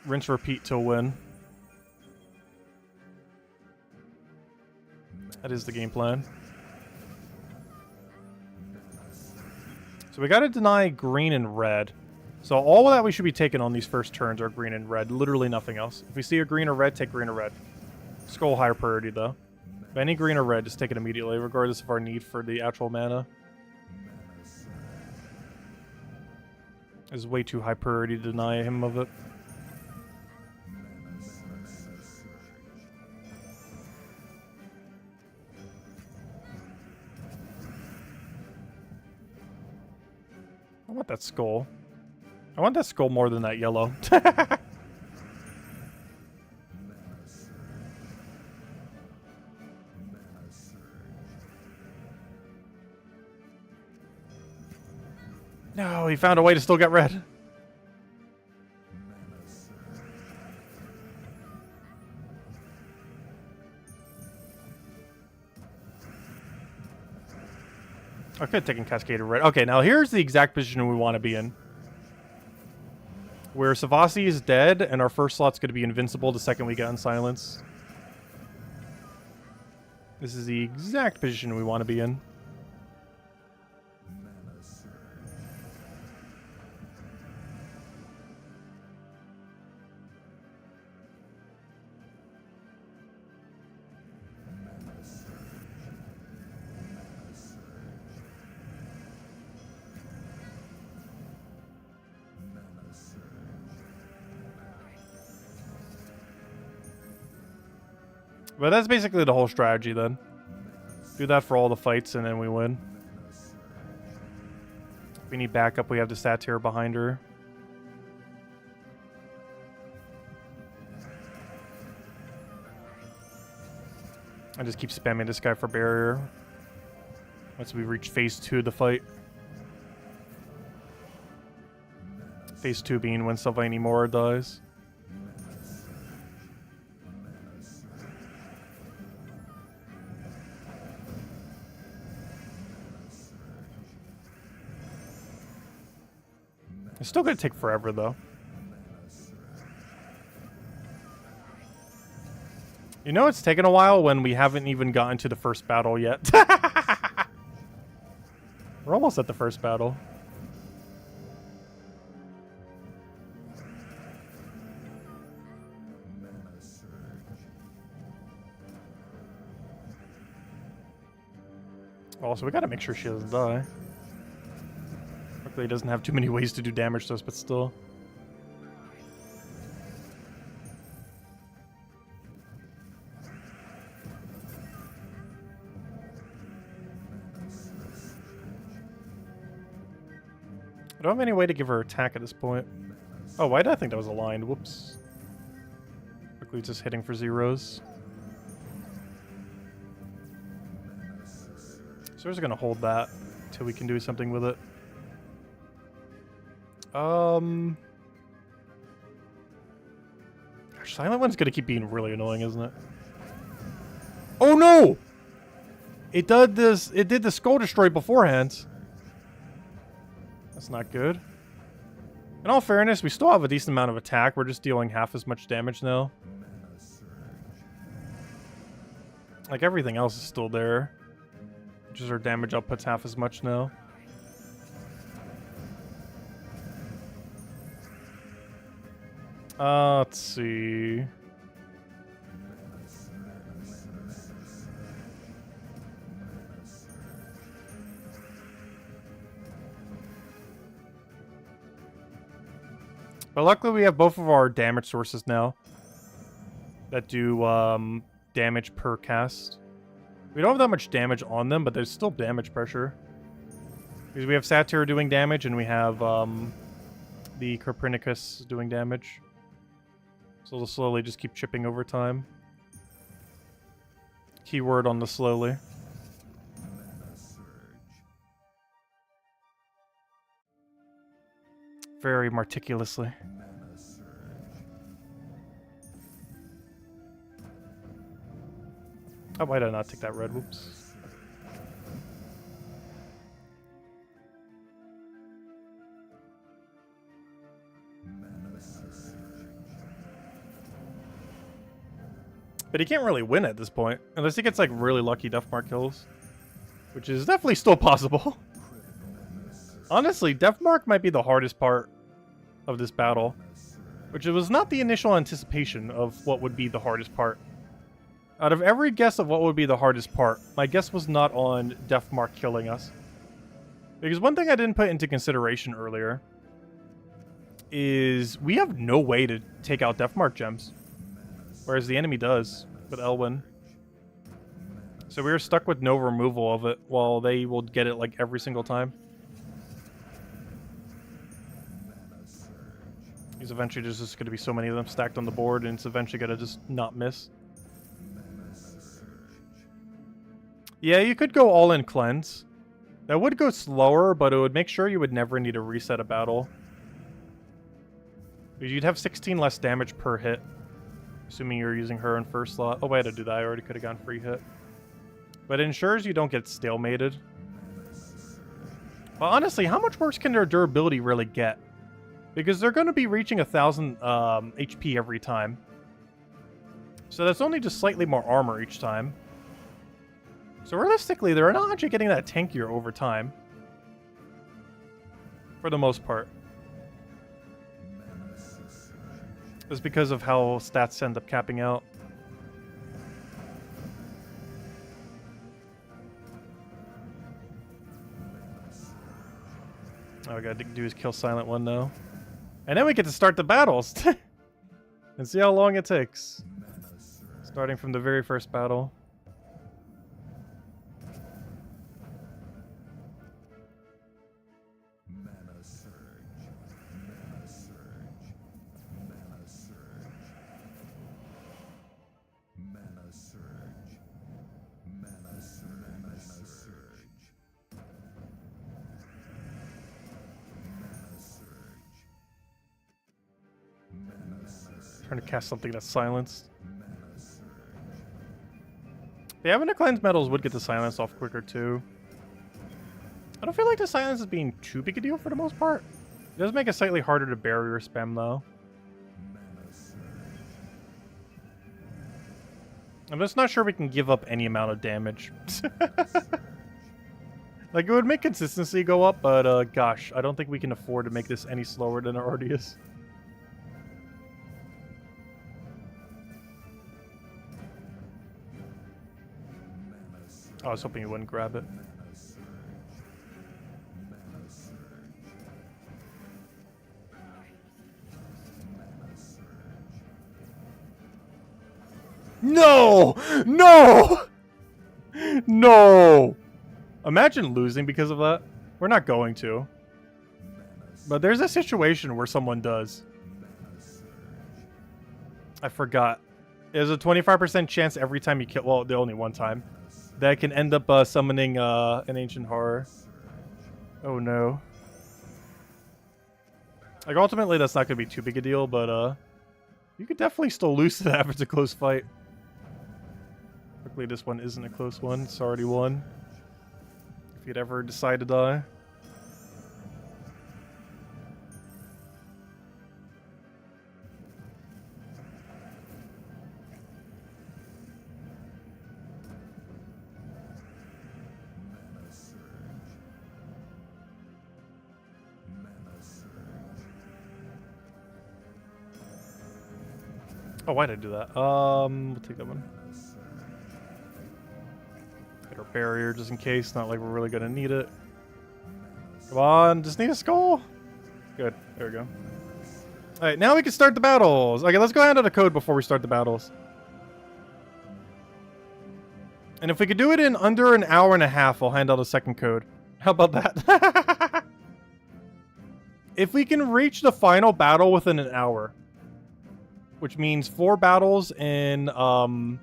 Rinse, repeat till win. That is the game plan. So we gotta deny green and red. So all that we should be taking on these first turns are green and red. Literally nothing else. If we see a green or red, take green or red. Skull higher priority though. But any green or red, just take it immediately, regardless of our need for the actual mana. It's way too high priority to deny him of it. I want that skull. I want that skull more than that yellow. No, he found a way to still get red. I could have taken Cascaded Red. Okay, now here's the exact position we want to be in. Where Savasi is dead, and our first slot's going to be invincible the second we get on Silence. This is the exact position we want to be in. But that's basically the whole strategy then. Do that for all the fights and then we win. If we need backup, we have the Satyr behind her. I just keep spamming this guy for barrier. Once we reach phase 2 of the fight. Phase 2 being when Sylvanie Mora dies. It's still gonna take forever, though. You know it's taken a while when we haven't even gotten to the first battle yet. We're almost at the first battle. Also, we gotta make sure she doesn't die. Luckily, he doesn't have too many ways to do damage to us, but still. I don't have any way to give her attack at this point. Oh, why did I think that was aligned? Whoops. Quickly just hitting for zeros. So we're just gonna hold that until we can do something with it. Gosh, Silent One's gonna keep being really annoying, isn't it? Oh no! It did this. It did the Skull Destroy beforehand. That's not good. In all fairness, we still have a decent amount of attack. We're just dealing half as much damage now. Like everything else is still there. Just our damage output's half as much now. Let's see. But luckily we have both of our damage sources now that do damage per cast. We don't have that much damage on them, but there's still damage pressure. Because we have Satyr doing damage and we have the Copernicus doing damage. So they'll slowly just keep chipping over time. Keyword on the slowly. Very meticulously. Oh, why did I not take that red? Whoops. But he can't really win at this point. Unless he gets, like, really lucky Deathmark kills. Which is definitely still possible. Honestly, Deathmark might be the hardest part of this battle. Which was not the initial anticipation of what would be the hardest part. Out of every guess of what would be the hardest part, my guess was not on Deathmark killing us. Because one thing I didn't put into consideration earlier is we have no way to take out Deathmark gems. Whereas the enemy does with Elwyn. So we were stuck with no removal of it while they will get it like every single time. Because eventually there's just going to be so many of them stacked on the board and it's eventually going to just not miss. Yeah, you could go all in cleanse. That would go slower, but it would make sure you would never need to reset a battle. You'd have 16 less damage per hit. Assuming you're using her in first slot. Oh, I had to do that. I already could have gone free hit. But it ensures you don't get stalemated. But honestly, how much worse can their durability really get? Because they're going to be reaching 1,000 HP every time. So that's only just slightly more armor each time. So realistically, they're not actually getting that tankier over time. For the most part. It's because of how stats end up capping out. All we gotta do is kill Silent One now. And then we get to start the battles! And see how long it takes. Starting from the very first battle. Trying to cast something that's silenced. Yeah, having to cleanse metals would get the silence off quicker too. I don't feel like the silence is being too big a deal for the most part. It does make it slightly harder to barrier spam though. I'm just not sure we can give up any amount of damage. Like, it would make consistency go up, but gosh, I don't think we can afford to make this any slower than it already is. I was hoping you wouldn't grab it. No! No! No! Imagine losing because of that. We're not going to. But there's a situation where someone does. I forgot. There's a 25% chance every time you kill... Well, the only one time. That can end up summoning an Ancient Horror. Oh no. Like, ultimately, that's not going to be too big a deal, but you could definitely still lose to that if it's a close fight. Luckily, this one isn't a close one. It's already won. If you'd ever decide to die. Oh, why did I do that? We'll take that one. Hit our barrier just in case, not like we're really gonna need it. Come on, just need a skull. Good, there we go. Alright, now we can start the battles. Okay, let's go hand out a code before we start the battles. And if we could do it in under an hour and a half, I'll hand out a second code. How about that? If we can reach the final battle within an hour, which means 4 battles in 1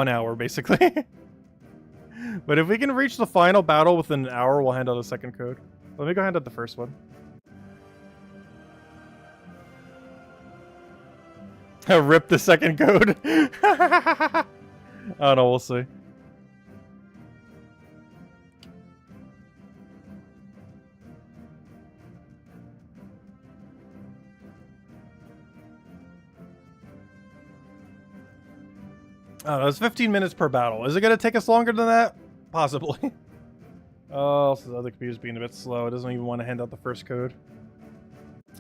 hour, basically. But if we can reach the final battle within an hour, we'll hand out a second code. Let me go hand out the first one. Rip the second code. I don't know, we'll see. I don't know, it's 15 minutes per battle. Is it going to take us longer than that? Possibly. Oh, so the other computer's being a bit slow. It doesn't even want to hand out the first code.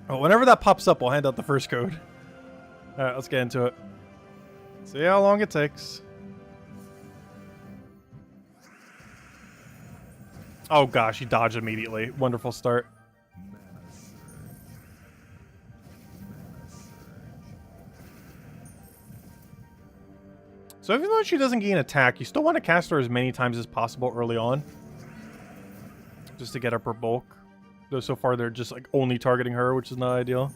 Oh, whenever that pops up, we'll hand out the first code. Alright, let's get into it. See how long it takes. Oh gosh, he dodged immediately. Wonderful start. So even though she doesn't gain attack, you still want to cast her as many times as possible early on. Just to get up her bulk. Though so far they're just like only targeting her, which is not ideal.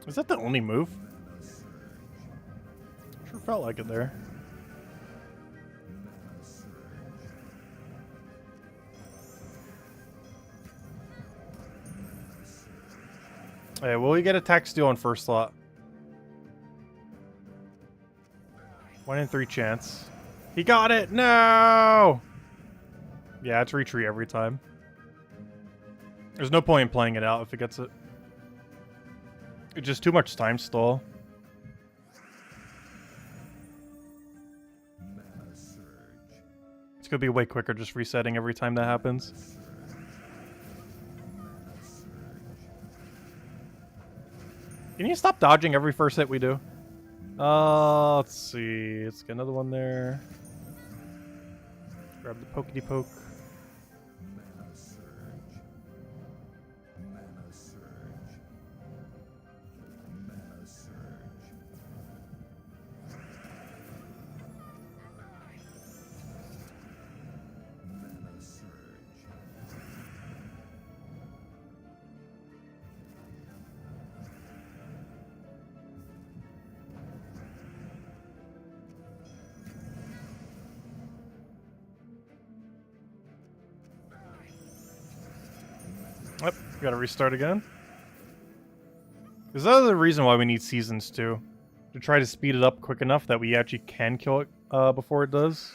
Is that the only move? Sure felt like it there. Hey, will we get attack steal on first slot? 1 in 3 chance. He got it! No! Yeah, it's retreat every time. There's no point in playing it out if it gets it. It's just too much time stall. It's gonna be way quicker just resetting every time that happens. Can you stop dodging every first hit we do? Let's see. Let's get another one there. Grab the pokety poke. Yep, gotta restart again. Is that the reason why we need seasons too? To try to speed it up quick enough that we actually can kill it before it does?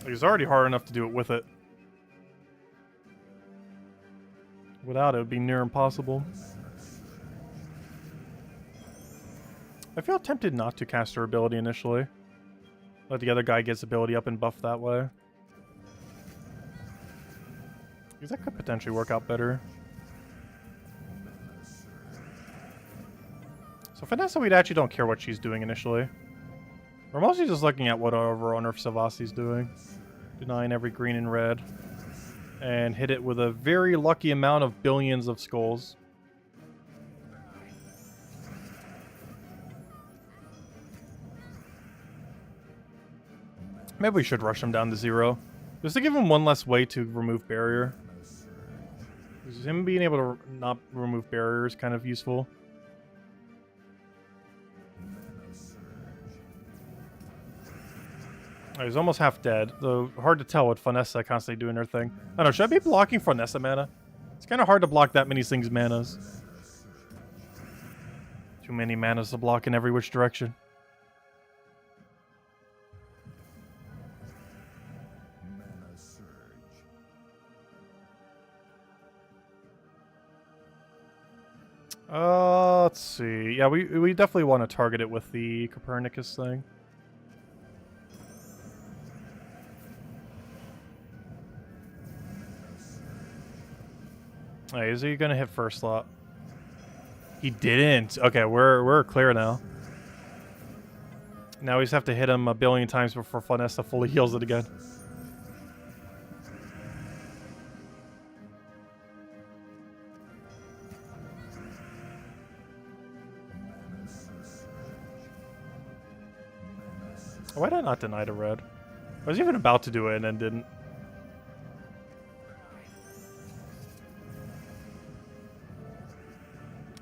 It's already hard enough to do it with it. Without it, it would be near impossible. I feel tempted not to cast her ability initially. Let the other guy get his ability up and buff that way. Because that could potentially work out better. So Vanessa, we actually don't care what she's doing initially. We're mostly just looking at what our Nerf Savasi's doing. Denying every green and red. And hit it with a very lucky amount of billions of skulls. Maybe we should rush him down to 0. Just to give him one less way to remove barrier. Because him being able to not remove barrier is kind of useful. Oh, he's almost half dead, though hard to tell with Vanessa constantly doing her thing. I don't know, should I be blocking Vanessa mana? It's kind of hard to block that many things manas. Too many manas to block in every which direction. Let's see. Yeah, we definitely want to target it with the Copernicus thing. Hey, is he gonna hit first slot? He didn't. Okay, we're clear now. Now we just have to hit him a billion times before Vanessa fully heals it again. Why did I not deny the red? I was even about to do it and then didn't.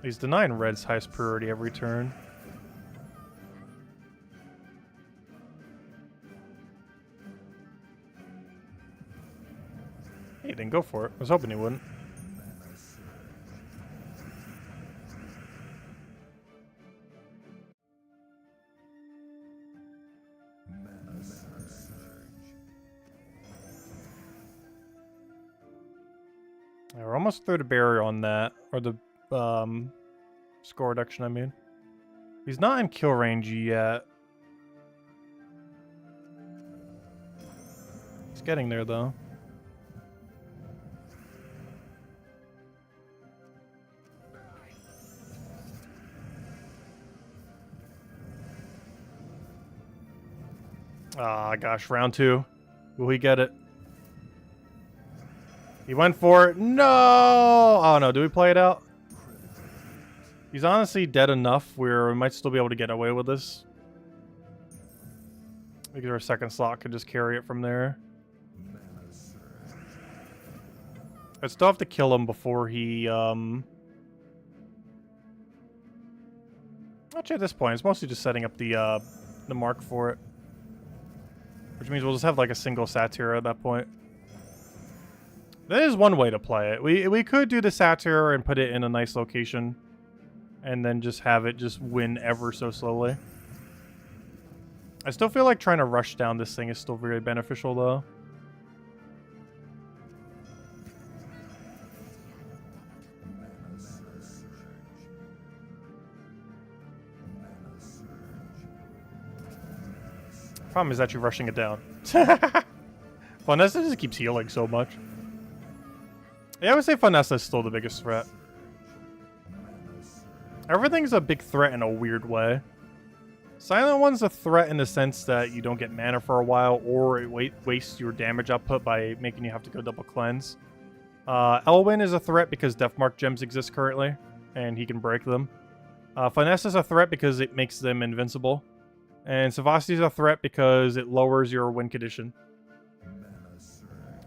He's denying red's highest priority every turn. He didn't go for it. I was hoping he wouldn't. Yeah, we're almost through the barrier on that. Or the score reduction, I mean. He's not in kill range yet. He's getting there, though. Ah, gosh, round 2. Will he get it? He went for it. No! Oh, no. Do we play it out? He's honestly dead enough where we might still be able to get away with this. Because our second slot could just carry it from there. I still have to kill him before he, Actually, at this point, it's mostly just setting up the mark for it. Which means we'll just have, like, a single Satyr at that point. That is one way to play it. We could do the Satyr and put it in a nice location. And then just have it just win ever so slowly. I still feel like trying to rush down this thing is still very beneficial, though. Problem is actually rushing it down. Funessa just keeps healing so much. Yeah, I would say Funessa is still the biggest threat. Everything's a big threat in a weird way. Silent One's a threat in the sense that you don't get mana for a while, or it wastes your damage output by making you have to go double cleanse. Elwyn is a threat because Deathmark gems exist currently, and he can break them. Finesse is a threat because it makes them invincible. And Savasti is a threat because it lowers your win condition.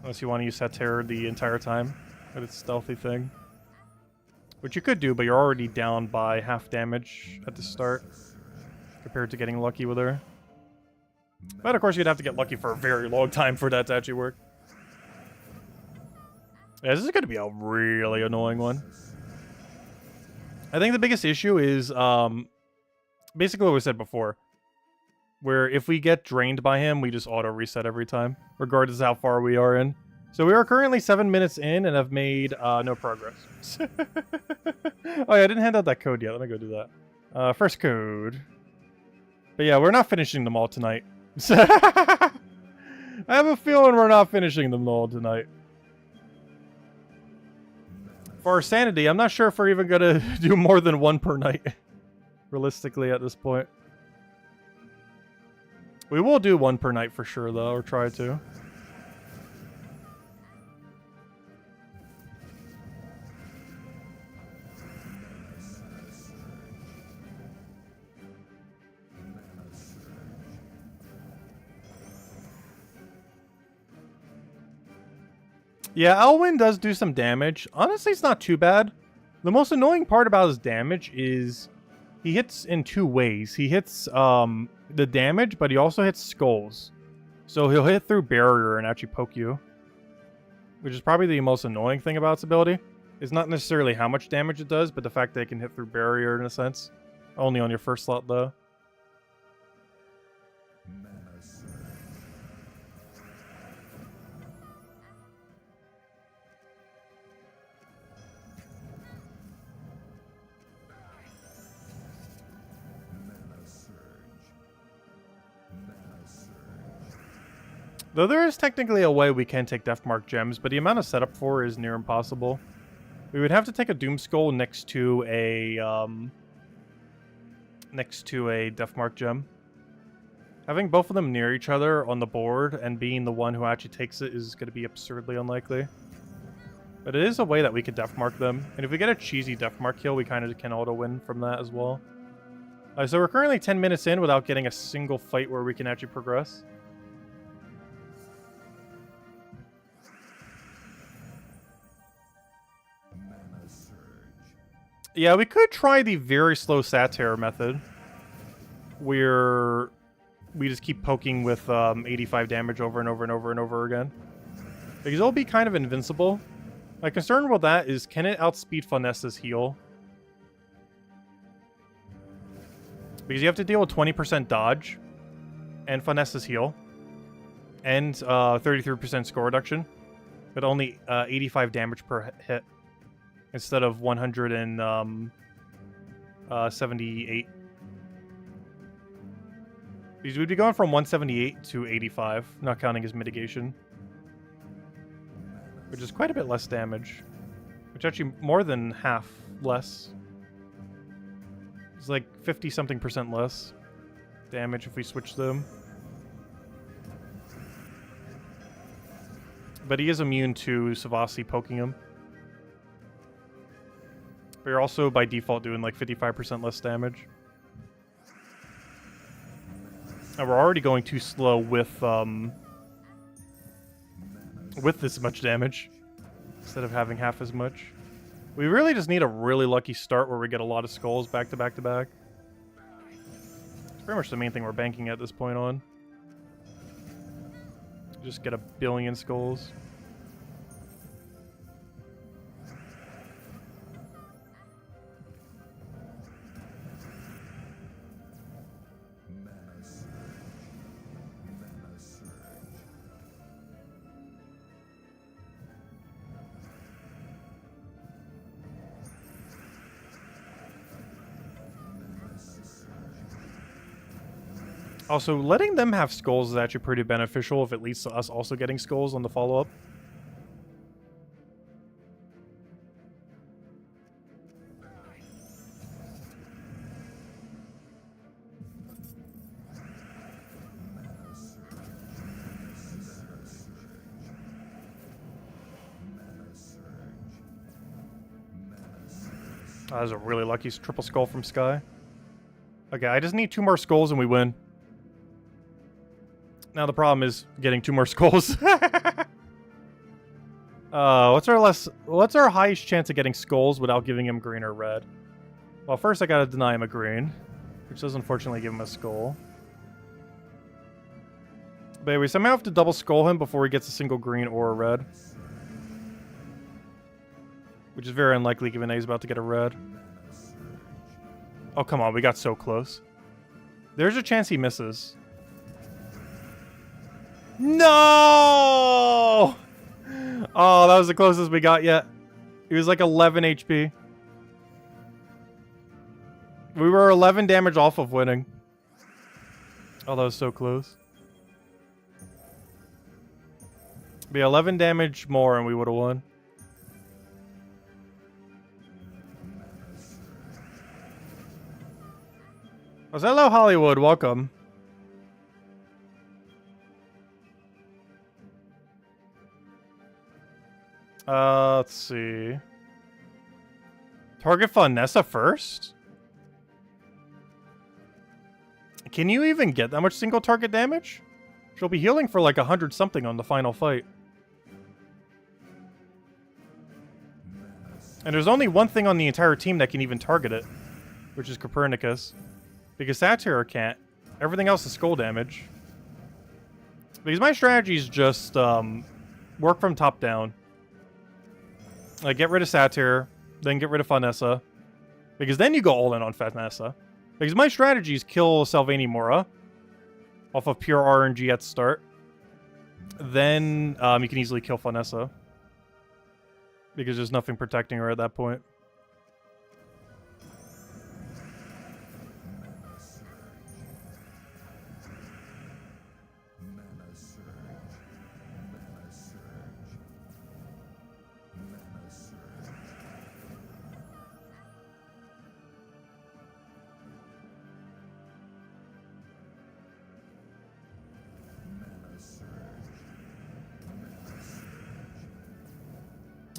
Unless you want to use Satyr the entire time with its stealthy thing. Which you could do, but you're already down by half damage at the start. Compared to getting lucky with her. But of course you'd have to get lucky for a very long time for that to actually work. Yeah, this is going to be a really annoying one. I think the biggest issue is basically what we said before. Where if we get drained by him, we just auto-reset every time. Regardless of how far we are in. So we are currently 7 minutes in and have made no progress. Oh yeah, I didn't hand out that code yet. Let me go do that. First code. But yeah, we're not finishing them all tonight. I have a feeling we're not finishing them all tonight. For our sanity, I'm not sure if we're even going to do more than one per night. Realistically at this point. We will do one per night for sure, though, or try to. Yeah, Elwyn does do some damage. Honestly, it's not too bad. The most annoying part about his damage is he hits in two ways. He hits the damage, but he also hits skulls. So he'll hit through barrier and actually poke you. Which is probably the most annoying thing about its ability. It's not necessarily how much damage it does, but the fact that it can hit through barrier in a sense. Only on your first slot, though. Though there is technically a way we can take Deathmark gems, but the amount of setup for it is near impossible. We would have to take a Doom Skull next to a Deathmark gem. Having both of them near each other on the board and being the one who actually takes it is going to be absurdly unlikely. But it is a way that we could Deathmark them, and if we get a cheesy Deathmark kill, we kind of can auto-win from that as well. So we're currently 10 minutes in without getting a single fight where we can actually progress. Yeah, we could try the very slow satire method, where we just keep poking with 85 damage over and over and over and over again. Because it'll be kind of invincible. My concern with that is, can it outspeed Finesse's heal? Because you have to deal with 20% dodge, and Finesse's heal, and 33% score reduction, but only 85 damage per hit, instead of 178. Because we'd be going from 178 to 85, not counting his mitigation. Which is quite a bit less damage. Which actually more than half less. It's like 50-something% less damage if we switch them. But he is immune to Savasi poking him. But you're also by default doing like 55% less damage. And we're already going too slow with this much damage, instead of having half as much. We really just need a really lucky start where we get a lot of skulls back to back to back. It's pretty much the main thing we're banking at this point on. Just get a billion skulls. Also, letting them have skulls is actually pretty beneficial if it leads to us also getting skulls on the follow-up. That was a really lucky triple skull from Sky. Okay, I just need 2 more skulls and we win. Now the problem is getting 2 more skulls. What's our highest chance of getting skulls without giving him green or red? Well, first I gotta deny him a green, which does unfortunately give him a skull. But we somehow have to double skull him before he gets a single green or a red. Which is very unlikely given that he's about to get a red. Oh, come on, we got so close. There's a chance he misses. No! Oh, that was the closest we got yet. He was like 11 HP. We were 11 damage off of winning. Oh, that was so close. Be 11 damage more and we would have won. Oh, hello, Hollywood. Welcome. Let's see. Target Vanessa first? Can you even get that much single target damage? She'll be healing for like 100 something on the final fight. And there's only one thing on the entire team that can even target it, which is Copernicus. Because Satyr can't. Everything else is skull damage. Because my strategy is just work from top down. Like, get rid of Satyr, then get rid of Vanessa. Because then you go all in on Vanessa. Because my strategy is kill Salvani Mora off of pure RNG at the start. Then you can easily kill Vanessa. Because there's nothing protecting her at that point.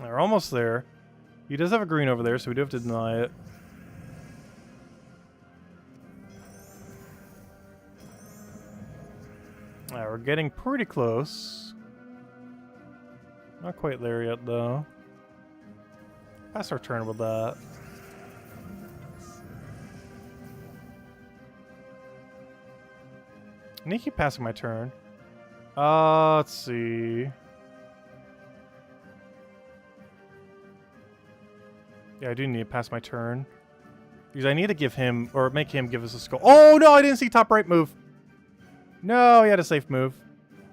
We're almost there. He does have a green over there, so we do have to deny it. Alright, we're getting pretty close. Not quite there yet, though. Pass our turn with that. I need to keep passing my turn. Let's see. Yeah, I do need to pass my turn. Because I need to give him, or make him give us a skull. Oh, no, I didn't see top right move. No, he had a safe move.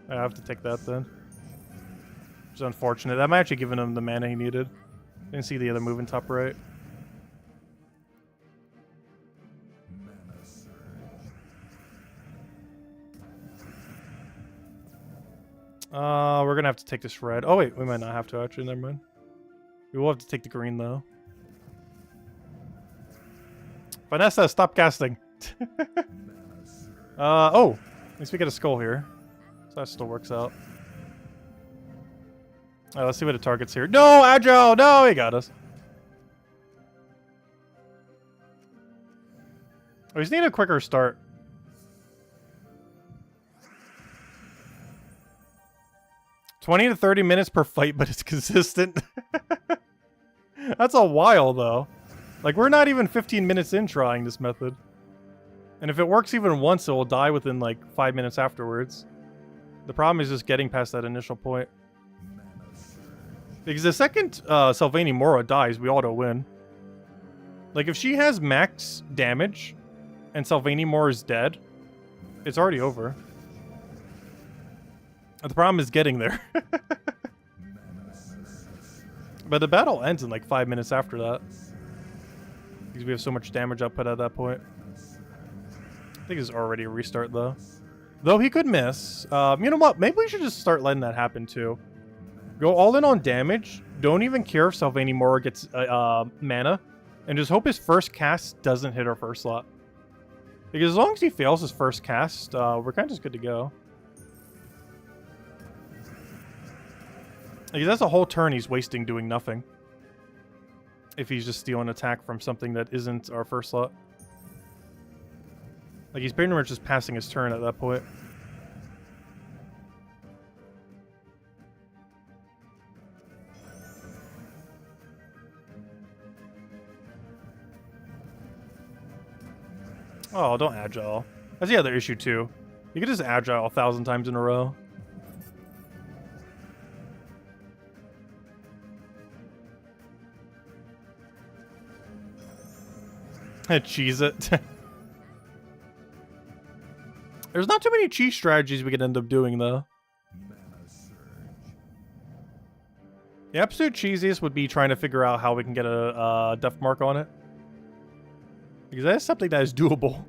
I have to take that then. Which is unfortunate. That might actually given him the mana he needed. Didn't see the other move in top right. We're gonna have to take this red. Oh wait, we might not have to actually, never mind. We will have to take the green though. Vanessa, stop casting. Oh, at least we get a skull here. So that still works out. Alright, let's see what it targets here. No, Agile! No, he got us. We just need a quicker start. $20 to 30 minutes per fight, but it's consistent. That's a while, though. Like, we're not even 15 minutes in trying this method. And if it works even once, it will die within, like, 5 minutes afterwards. The problem is just getting past that initial point. Because the second Sylvanie Mora dies, we auto-win. Like, if she has max damage and Sylvanie Mora is dead, it's already over. The problem is getting there. But the battle ends in like 5 minutes after that. Because we have so much damage output at that point. I think it's already a restart though. Though he could miss. You know what? Maybe we should just start letting that happen too. Go all in on damage. Don't even care if Sylvanie Mora gets mana. And just hope his first cast doesn't hit our first slot. Because as long as he fails his first cast, we're kind of just good to go. Because that's a whole turn he's wasting doing nothing. If he's just stealing attack from something that isn't our first slot. Like, he's pretty much just passing his turn at that point. Oh, don't agile. That's the other issue, too. You can just agile 1,000 times in a row. Cheese it. There's not too many cheese strategies we could end up doing, though. The absolute cheesiest would be trying to figure out how we can get a death mark on it. Because that is something that is doable.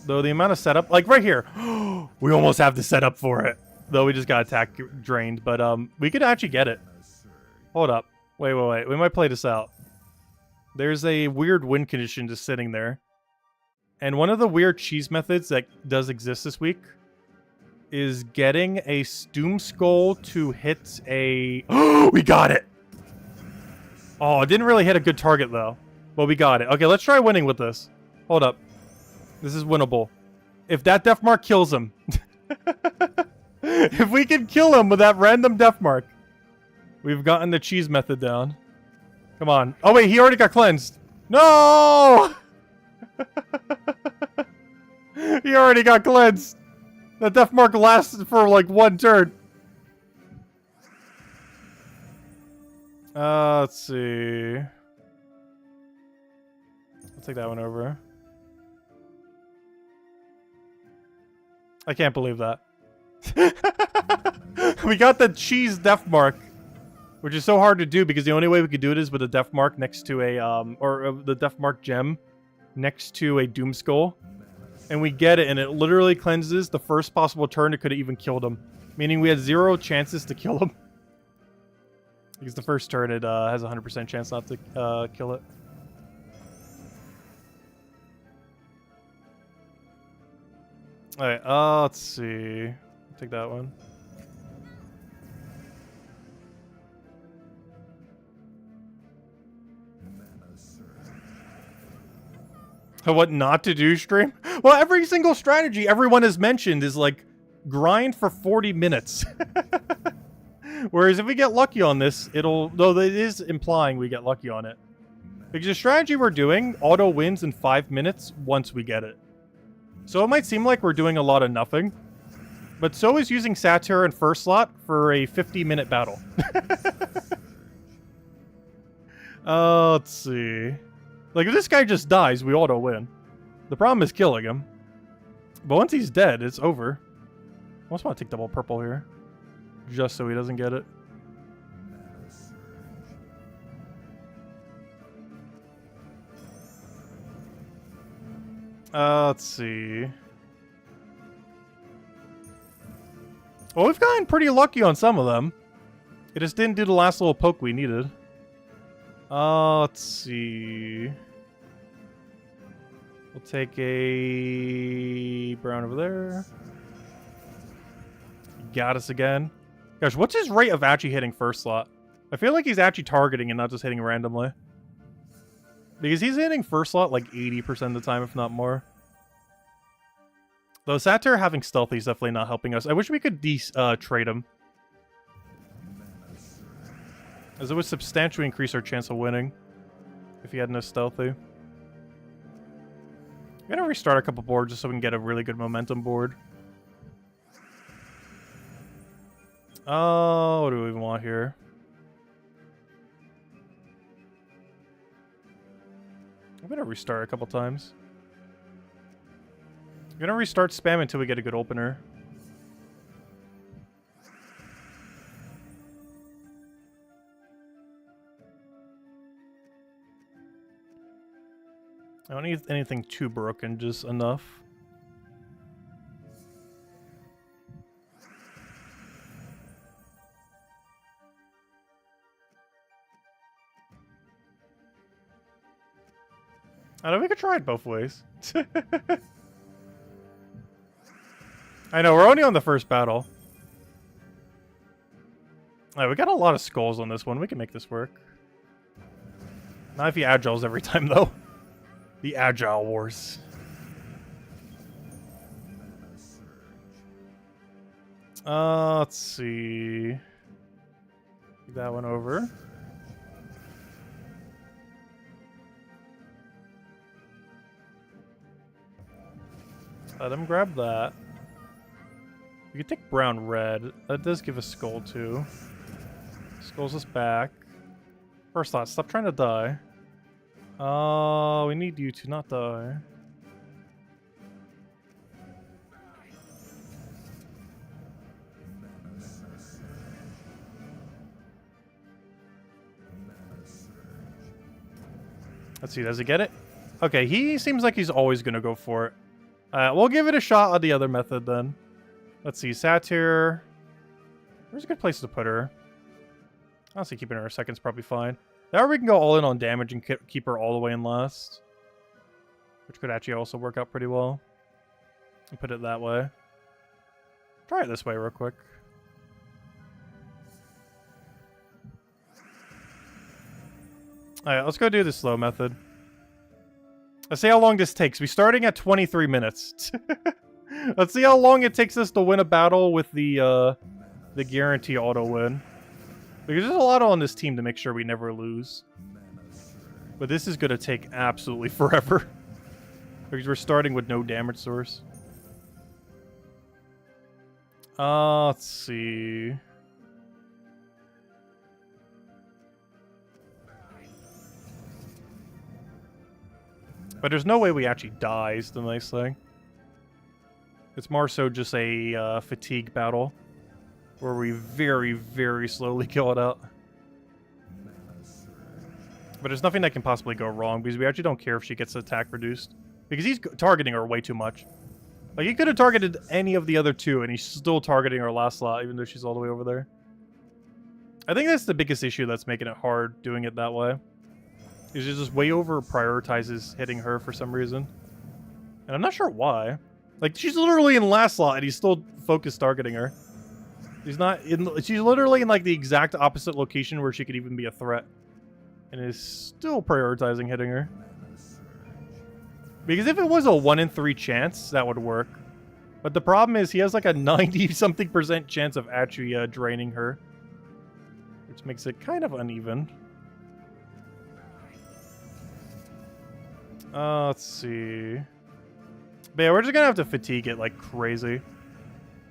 Though the amount of setup... Like, right here. We almost have the setup for it. Though we just got attack drained. But we could actually get it. Hold up. Wait. We might play this out. There's a weird win condition just sitting there. And one of the weird cheese methods that does exist this week is getting a Stoom Skull to hit a... Oh, we got it! Oh, it didn't really hit a good target, though. But we got it. Okay, let's try winning with this. Hold up. This is winnable. If that death mark kills him. If we can kill him with that random death mark, we've gotten the cheese method down. Come on. Oh, wait, he already got cleansed. No! He already got cleansed. The death mark lasted for like 1 turn. Let's see. I'll take that one over. I can't believe that. We got the cheese death mark. Which is so hard to do because the only way we could do it is with a death mark next to a, or the death mark gem next to a Doom Skull. And we get it, and it literally cleanses the first possible turn it could have even killed him. Meaning we had 0 chances to kill him. Because the first turn it has a 100% chance not to kill it. Alright, let's see. Take that one. What not to do, stream? Well, every single strategy everyone has mentioned is like grind for 40 minutes. Whereas if we get lucky on this, it'll... Though it is implying we get lucky on it. Because the strategy we're doing auto wins in 5 minutes once we get it. So it might seem like we're doing a lot of nothing, but so is using Satyr in first slot for a 50-minute battle. Let's see. Like, if this guy just dies, we auto win. The problem is killing him. But once he's dead, it's over. I almost want to take double purple here. Just so he doesn't get it. Let's see. Well, we've gotten pretty lucky on some of them. It just didn't do the last little poke we needed. Let's see. We'll take a brown over there. Got us again. Gosh, what's his rate of actually hitting first slot? I feel like he's actually targeting and not just hitting randomly. Because he's hitting first slot like 80% of the time, if not more. Though Satyr having stealthy is definitely not helping us. I wish we could trade him. As it would substantially increase our chance of winning if he had no stealthy. I'm gonna restart a couple boards just so we can get a really good momentum board. Oh, what do we want here? I'm gonna restart a couple times. I'm gonna restart spam until we get a good opener. I don't need anything too broken, just enough. I know we could try it both ways. I know, we're only on the first battle. Alright, we got a lot of skulls on this one. We can make this work. Not if he agiles every time, though. The Agile Wars. Let's see. Get that one over. Let him grab that. We can take brown red. That does give us skull too. Skulls us back. First thought, stop trying to die. We need you to not die. Let's see, does he get it? Okay, he seems like he's always gonna go for it. We'll give it a shot on the other method then. Let's see, Satyr. Where's a good place to put her? Honestly, keeping her a second's probably fine. Now we can go all in on damage and keep her all the way in last. Which could actually also work out pretty well. And put it that way. Try it this way real quick. Alright, let's go do the slow method. Let's see how long this takes. We're starting at 23 minutes. Let's see how long it takes us to win a battle with the guarantee auto win. Because there's a lot on this team to make sure we never lose. But this is going to take absolutely forever. Because we're starting with no damage source. Let's see. But there's no way we actually die is the nice thing. It's more so just a fatigue battle. Where we very, very slowly kill it out. But there's nothing that can possibly go wrong, because we actually don't care if she gets the attack reduced. Because he's targeting her way too much. Like, he could have targeted any of the other two, and he's still targeting her last slot, even though she's all the way over there. I think that's the biggest issue that's making it hard doing it that way. Is he just way over prioritizes hitting her for some reason. And I'm not sure why. Like, she's literally in last slot, and he's still focused targeting her. She's not in. She's literally in like the exact opposite location where she could even be a threat, and is still prioritizing hitting her. Because if it was a 1 in 3 chance, that would work. But the problem is he has like a 90-something% chance of actually draining her, which makes it kind of uneven. Let's see. But yeah, we're just gonna have to fatigue it like crazy.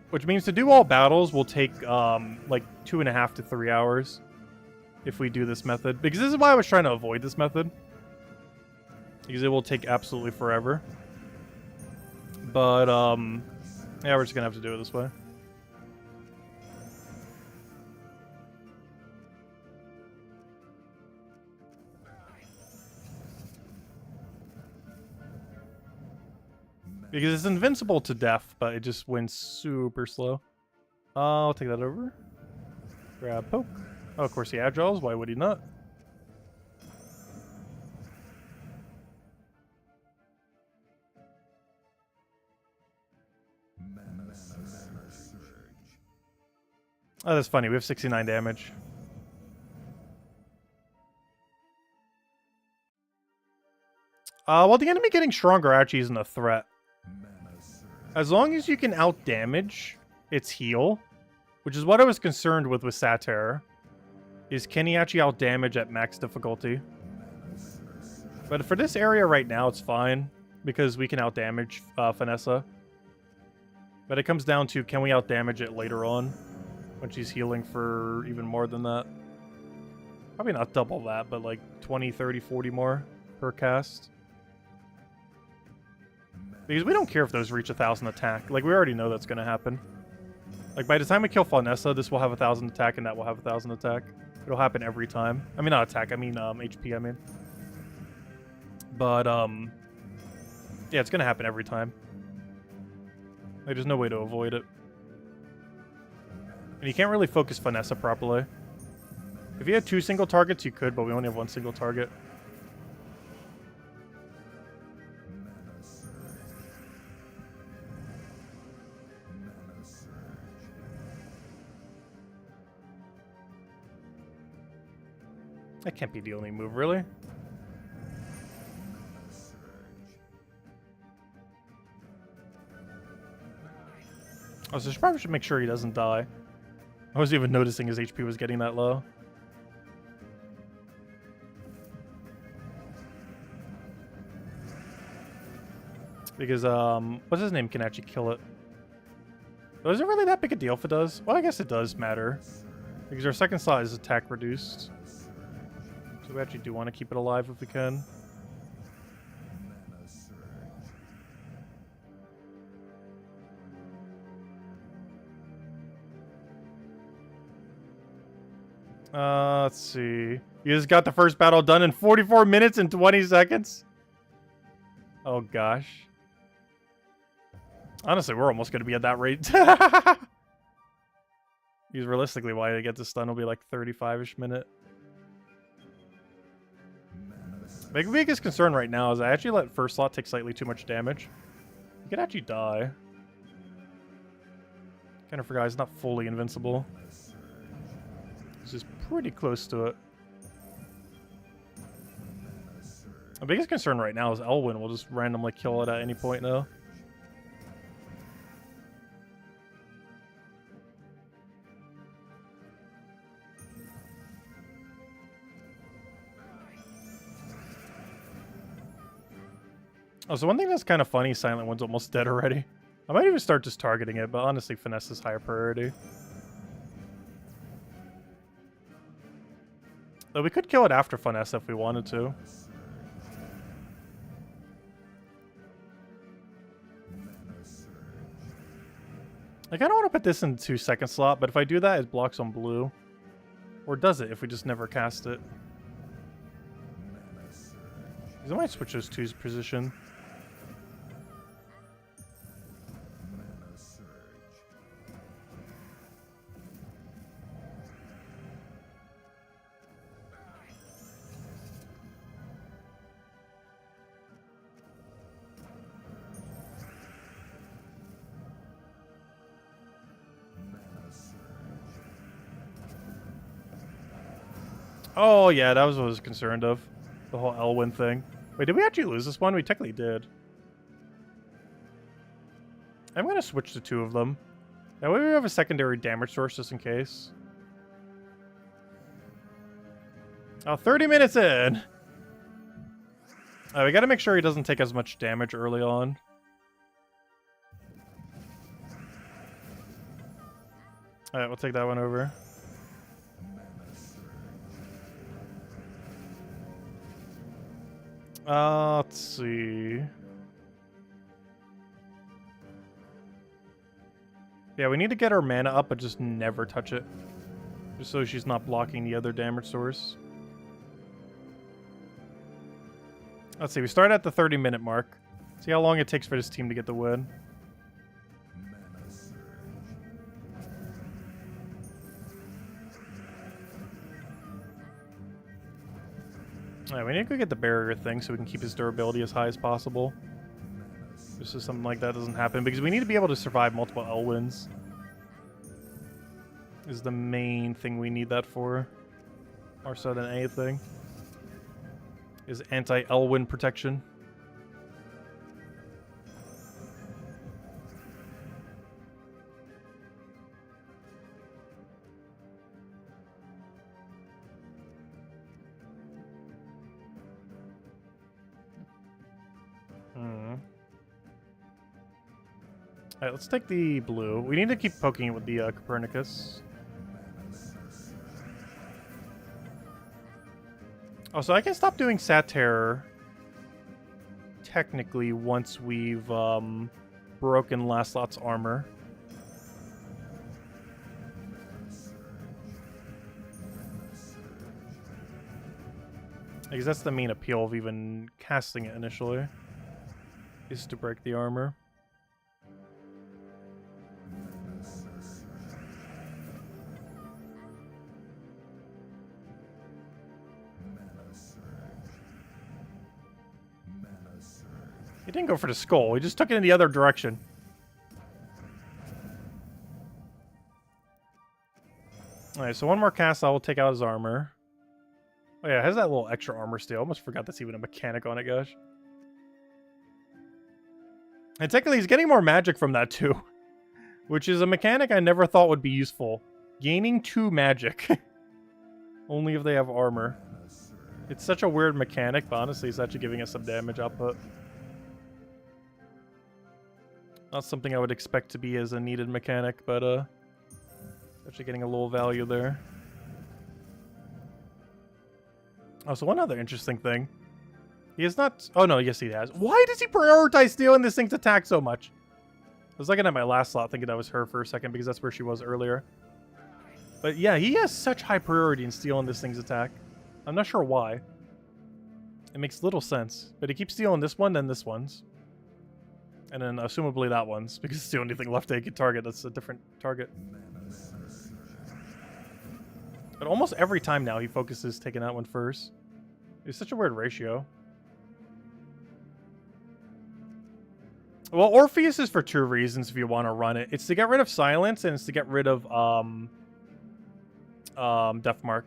Which means to do all battles will take like 2.5 to 3 hours if we do this method. Because this is why I was trying to avoid this method. Because it will take absolutely forever. But yeah, we're just gonna have to do it this way. Because it's invincible to death, but it just wins super slow. I'll take that over. Grab poke. Oh, of course he agiles. Why would he not? Oh, that's funny. We have 69 damage. Well, the enemy getting stronger actually isn't a threat. As long as you can outdamage its heal, which is what I was concerned with Satyr, is can he actually outdamage at max difficulty? But for this area right now, it's fine, because we can outdamage Vanessa. But it comes down to, can we outdamage it later on, when she's healing for even more than that? Probably not double that, but like 20, 30, 40 more per cast. Because we don't care if those reach 1,000 attack. Like, we already know that's going to happen. Like, by the time we kill Vanessa, this will have 1,000 attack, and that will have 1,000 attack. It'll happen every time. I mean, not attack, I mean HP, I mean. But, yeah, it's going to happen every time. Like, there's no way to avoid it. And you can't really focus Vanessa properly. If you had 2 single targets, you could, but we only have 1 single target. That can't be the only move, really. Oh, so she probably should make sure he doesn't die. I wasn't even noticing his HP was getting that low. Because, what's his name can actually kill it. But is it really that big a deal if it does? Well, I guess it does matter. Because our second slot is attack reduced. So we actually do want to keep it alive if we can. Let's see. You just got the first battle done in 44 minutes and 20 seconds? Oh, gosh. Honestly, we're almost going to be at that rate. Because realistically, why they get this stun will be like 35-ish minute. My biggest concern right now is I actually let first slot take slightly too much damage. He could actually die. Kind of forgot he's not fully invincible. He's just pretty close to it. My biggest concern right now is Elwyn will just randomly kill it at any point now. Oh, so one thing that's kind of funny, Silent One's almost dead already. I might even start just targeting it, but honestly, Finesse is higher priority. Though we could kill it after Finesse if we wanted to. Like, I don't want to put this into second slot, but if I do that, it blocks on blue. Or does it if we just never cast it? Because I might switch those two's position. Oh, yeah, that was what I was concerned of. The whole Elwyn thing. Wait, did we actually lose this one? We technically did. I'm going to switch to 2 of them. That way we have a secondary damage source just in case. Oh, 30 minutes in! We got to make sure he doesn't take as much damage early on. Alright, we'll take that one over. Let's see. Yeah, we need to get our mana up, but just never touch it. Just so she's not blocking the other damage source. Let's see, we start at the 30-minute mark. See how long it takes for this team to get the win. Alright, we need to go get the barrier thing so we can keep his durability as high as possible. Just so something like that doesn't happen, because we need to be able to survive multiple Elwinds. Is the main thing we need that for. More so than anything. Is anti-Elwyn protection. Alright, let's take the blue. We need to keep poking it with the Copernicus. Oh, so I can stop doing Satyr technically once we've broken Lancelot's armor. Because that's the main appeal of even casting it initially, is to break the armor. He didn't go for the skull, he just took it in the other direction. Alright, so one more cast, I will take out his armor. Oh yeah, it has that little extra armor still. I almost forgot that's even a mechanic on it, gosh. And technically, he's getting more magic from that too. Which is a mechanic I never thought would be useful. Gaining 2 magic. Only if they have armor. It's such a weird mechanic, but honestly, it's actually giving us some damage output. Not something I would expect to be as a needed mechanic, but actually getting a little value there. Oh, so one other interesting thing. He is not... Oh, no, yes, he has. Why does he prioritize stealing this thing's attack so much? I was looking at my last slot thinking that was her for a second because that's where she was earlier. But yeah, he has such high priority in stealing this thing's attack. I'm not sure why. It makes little sense. But he keeps stealing this one, then this one's. And then assumably that one's, because it's the only thing left they can target that's a different target. But almost every time now he focuses taking that one first. It's such a weird ratio. Well, Orpheus is for 2 reasons if you want to run it. It's to get rid of Silence, and it's to get rid of Deathmark.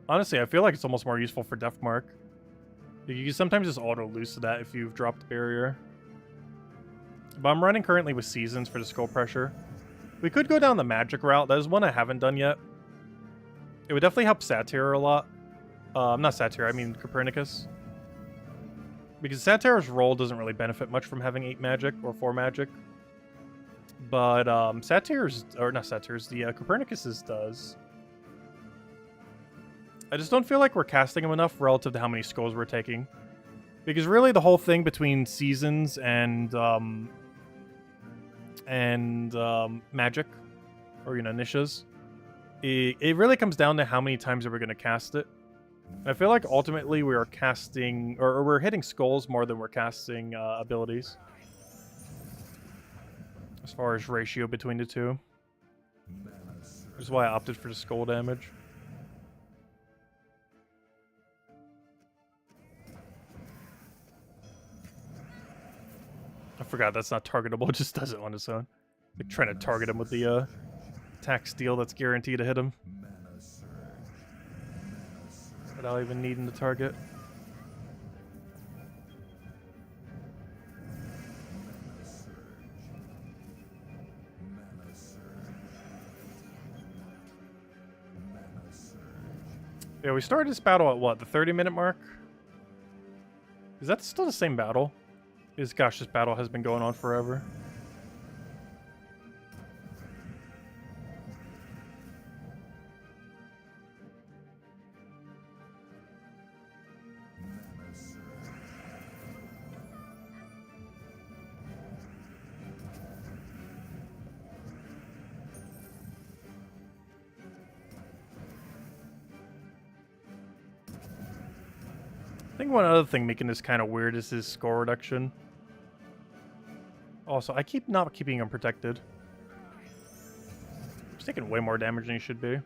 Honestly, I feel like it's almost more useful for Deathmark. You can sometimes just auto-lose to that if you've dropped Barrier. But I'm running currently with Seasons for the Skull Pressure. We could go down the Magic route. That is one I haven't done yet. It would definitely help Satyr a lot. Not Satyr, I mean Copernicus. Because Satyr's role doesn't really benefit much from having 8 magic or 4 magic. But Satyr's, or not Satyr's, the Copernicus's does. I just don't feel like we're casting him enough relative to how many skulls we're taking. Because really the whole thing between Seasons and magic, or, you know, niches, it really comes down to how many times are we going to cast it. And I feel like ultimately we are casting, or we're hitting skulls more than we're casting abilities. As far as ratio between the two. Which is why I opted for the skull damage. I forgot that's not targetable, it just does it on its own. Like trying to target him with the attack steal that's guaranteed to hit him. Without even needing to target. Yeah, we started this battle at what, the 30-minute mark? Is that still the same battle? Gosh, this battle has been going on forever. think one other thing making this kind of weird is his score reduction. Also, I keep not keeping him protected. He's taking way more damage than he should be.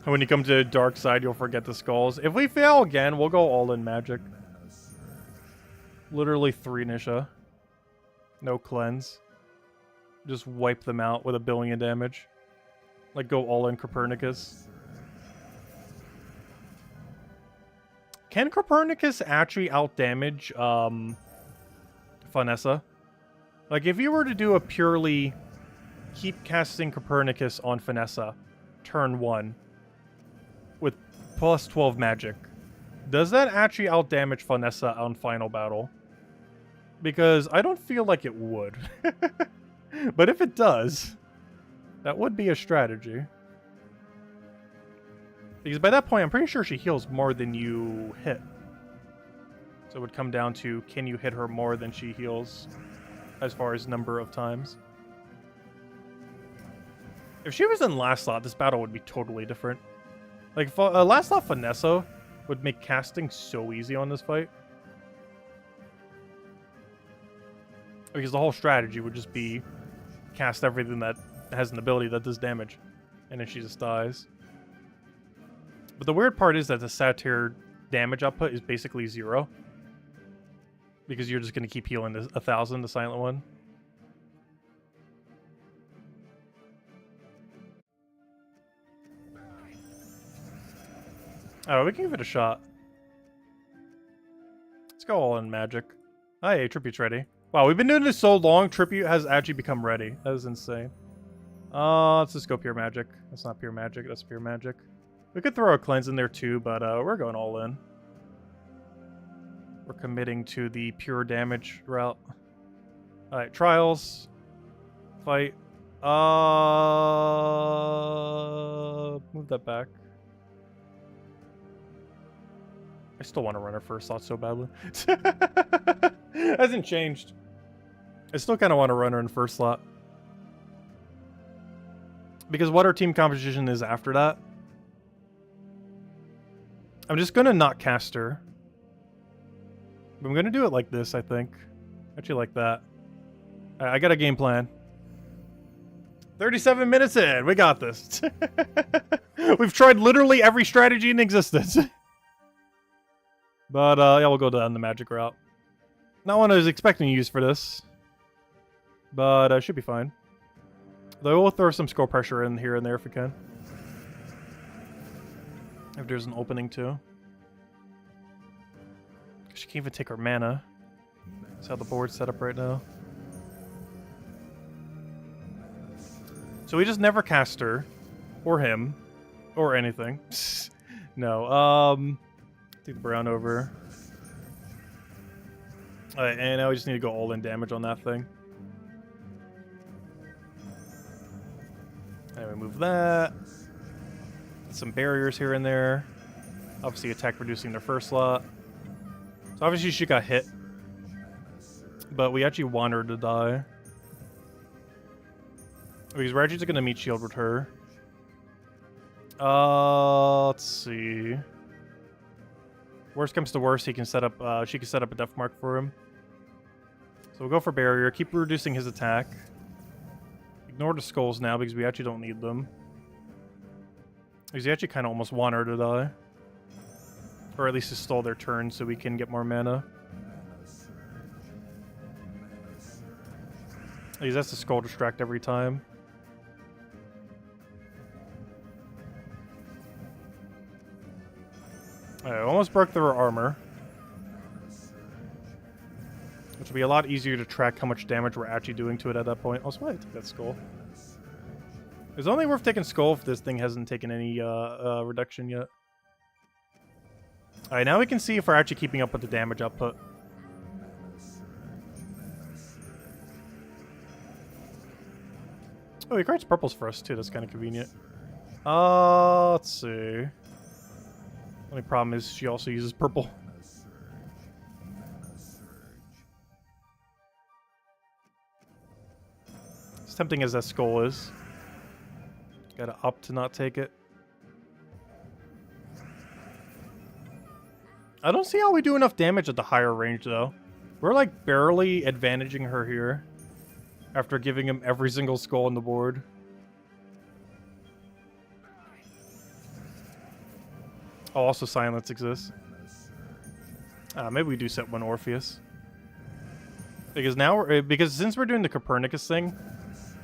When you come to the dark side, you'll forget the skulls. If we fail again, we'll go all in magic. Literally 3 Nisha. No cleanse. Just wipe them out with 1 billion damage. Like, go all in Copernicus. Can Copernicus actually outdamage Vanessa? Like, if you were to do a purely keep casting Copernicus on Vanessa, turn 1, with plus 12 magic, does that actually outdamage Vanessa on final battle? Because I don't feel like it would. But if it does, that would be a strategy. Because by that point, I'm pretty sure she heals more than you hit. So it would come down to, can you hit her more than she heals, as far as number of times. If she was in last slot, this battle would be totally different. Like, last slot Vanessa would make casting so easy on this fight. Because the whole strategy would just be cast everything that has an ability that does damage. And then she just dies. But the weird part is that the Satyr damage output is basically 0. Because you're just going to keep healing 1,000, the silent one. Oh, we can give it a shot. Let's go all in magic. Hey, Tribute's ready. Wow, we've been doing this so long, Tribute has actually become ready. That is insane. Let's just go pure magic. That's not pure magic, that's pure magic. We could throw a cleanse in there too, but we're going all in. We're committing to the pure damage route. Alright, trials. Fight. Move that back. I still want to run her first slot so badly. Hasn't changed. I still kind of want to run her in first slot. Because what our team composition is after that, I'm just going to not cast her. I'm going to do it like this, I think. Actually like that. I got a game plan. 37 minutes in. We got this. We've tried literally every strategy in existence. But, yeah, we'll go down the magic route. Not one I was expecting to use for this. But, should be fine. Though we'll throw some skull pressure in here and there if we can. If there's an opening too. She can't even take her mana. That's how the board's set up right now. So we just never cast her. Or him. Or anything. No, take the brown over. Alright, and now we just need to go all in damage on that thing. And we move that. Some barriers here and there. Obviously attack reducing their first slot. So obviously she got hit. But we actually want her to die. Because we're actually just going to meet shield with her. Let's see. Worst comes to worst, he can set up. She can set up a death mark for him. So we'll go for barrier. Keep reducing his attack. Ignore the skulls now because we actually don't need them. Because we actually kind of almost want her to die. Or at least to stall their turn so we can get more mana. Because that's the skull distract every time. Alright, almost broke through her armor. Which will be a lot easier to track how much damage we're actually doing to it at that point. Also, why did I take that skull? It's only worth taking skull if this thing hasn't taken any reduction yet. Alright, now we can see if we're actually keeping up with the damage output. Oh, he creates purples for us too, that's kind of convenient. Let's see. Only problem is she also uses purple. As tempting as that skull is. Gotta up to not take it. I don't see how we do enough damage at the higher range, though. We're, like, barely advantaging her here. After giving him every single skull on the board. Oh, also silence exists. Maybe we do set one Orpheus. Because now, because since we're doing the Copernicus thing,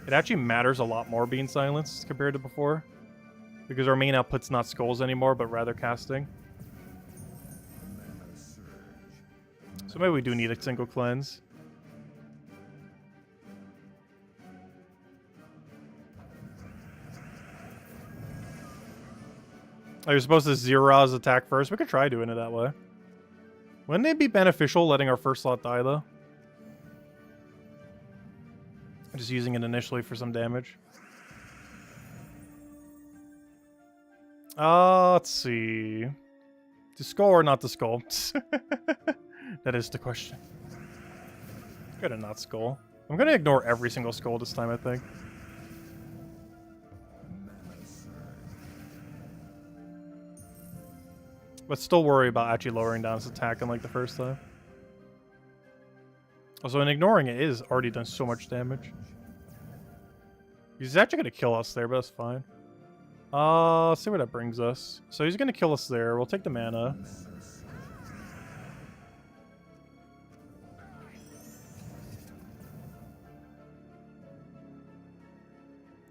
it actually matters a lot more being silenced compared to before. Because our main output's not skulls anymore, but rather casting. So maybe we do need a single cleanse. Oh, you're supposed to zero his attack first? We could try doing it that way. Wouldn't it be beneficial letting our first slot die, though? Just using it initially for some damage. Let's see. To skull or not to skull? That is the question. Good to not skull. I'm gonna ignore every single skull this time, I think. But still worry about actually lowering down his attack unlike the first time. Also, in ignoring it is already done so much damage. He's actually gonna kill us there, but that's fine. Let's see where that brings us. So he's gonna kill us there. We'll take the mana.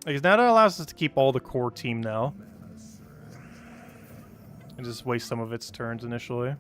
Because now that allows us to keep all the core team now. And just waste some of its turns initially.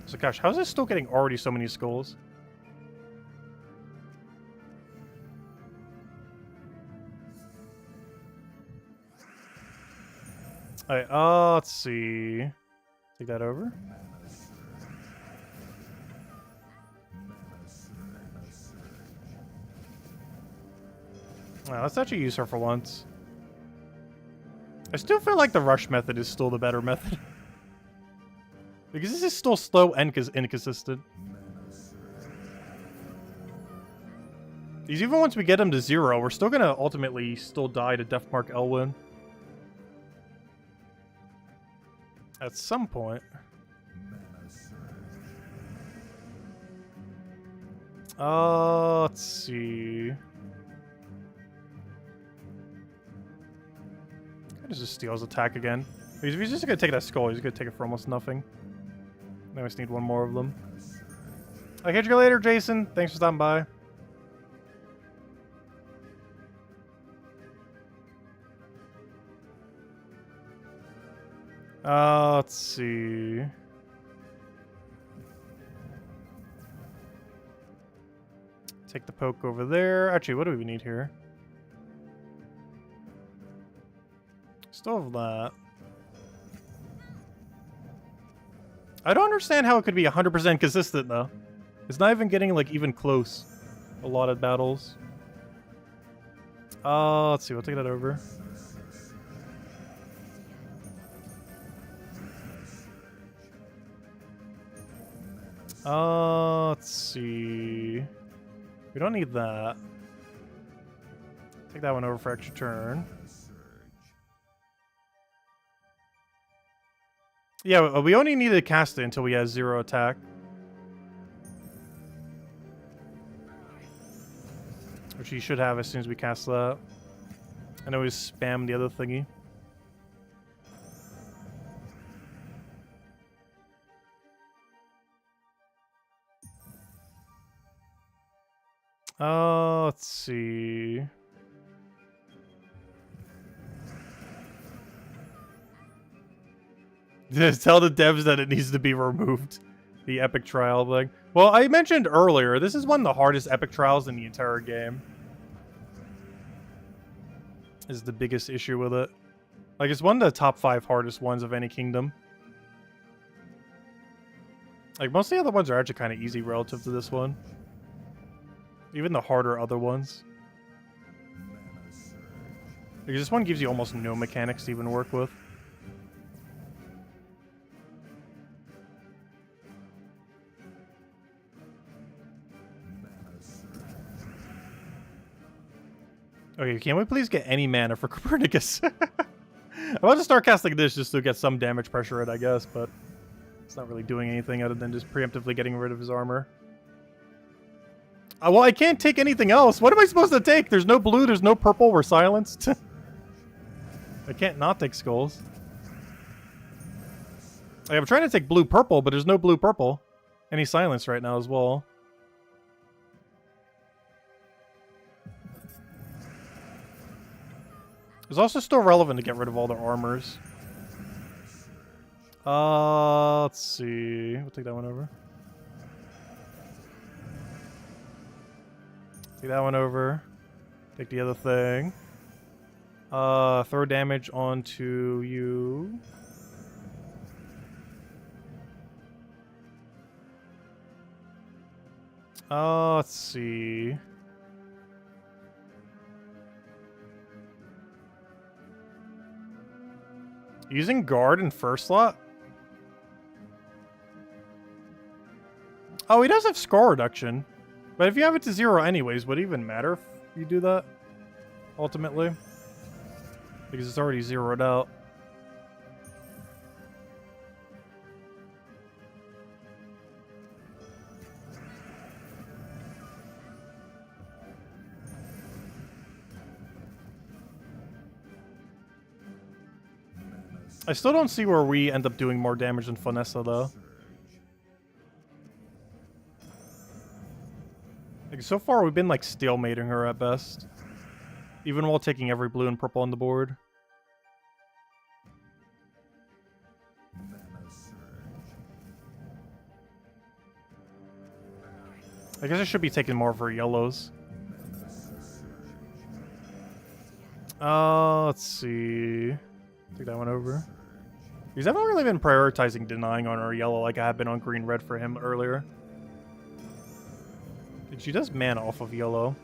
So gosh, how is this still getting already so many skulls? Alright, let's see. Take that over. Let's actually use her for once. I still feel like the rush method is still the better method. Because this is still slow and inconsistent. Because even once we get him to 0, we're still gonna ultimately still die to Deathmark Elwyn. At some point. Let's see. Just steal his attack again. He's just gonna take that skull. He's gonna take it for almost nothing. Now we just need one more of them. I'll catch you later, Jason. Thanks for stopping by. Let's see. Take the poke over there. Actually, what do we need here? Still have that. I don't understand how it could be 100% consistent, though. It's not even getting, like, even close. A lot of battles. Let's see. We'll take that over. Let's see. We don't need that. Take that one over for extra turn. Yeah, we only need to cast it until we have 0 attack. Which he should have as soon as we cast that. And then we spam the other thingy. Let's see. Just tell the devs that it needs to be removed. The epic trial thing. Well, I mentioned earlier, this is one of the hardest epic trials in the entire game. Is the biggest issue with it. Like, it's one of the top 5 hardest ones of any kingdom. Like, most of the other ones are actually kind of easy relative to this one. Even the harder other ones. Because this one gives you almost no mechanics to even work with. Okay, can we please get any mana for Copernicus? I want to start casting this just to get some damage pressure in, I guess, but it's not really doing anything other than just preemptively getting rid of his armor. Well, I can't take anything else. What am I supposed to take? There's no blue, there's no purple, we're silenced. I can't not take skulls. Like, I'm trying to take blue-purple, but there's no blue-purple. And he's silenced right now as well. It's also still relevant to get rid of all their armors. Let's see. We'll take that one over. Take that one over. Take the other thing. Throw damage onto you. Let's see. Using guard in first slot? Oh, he does have score reduction. But if you have it to 0 anyways, would it even matter if you do that? Ultimately? Because it's already zeroed out. I still don't see where we end up doing more damage than Fonessa, though. Like, so far, we've been, like, stalemating her at best. Even while taking every blue and purple on the board. I guess I should be taking more of her yellows. Let's see. Take that one over. Because I've not really been prioritizing denying on our yellow like I have been on green-red for him earlier. She does mana off of yellow.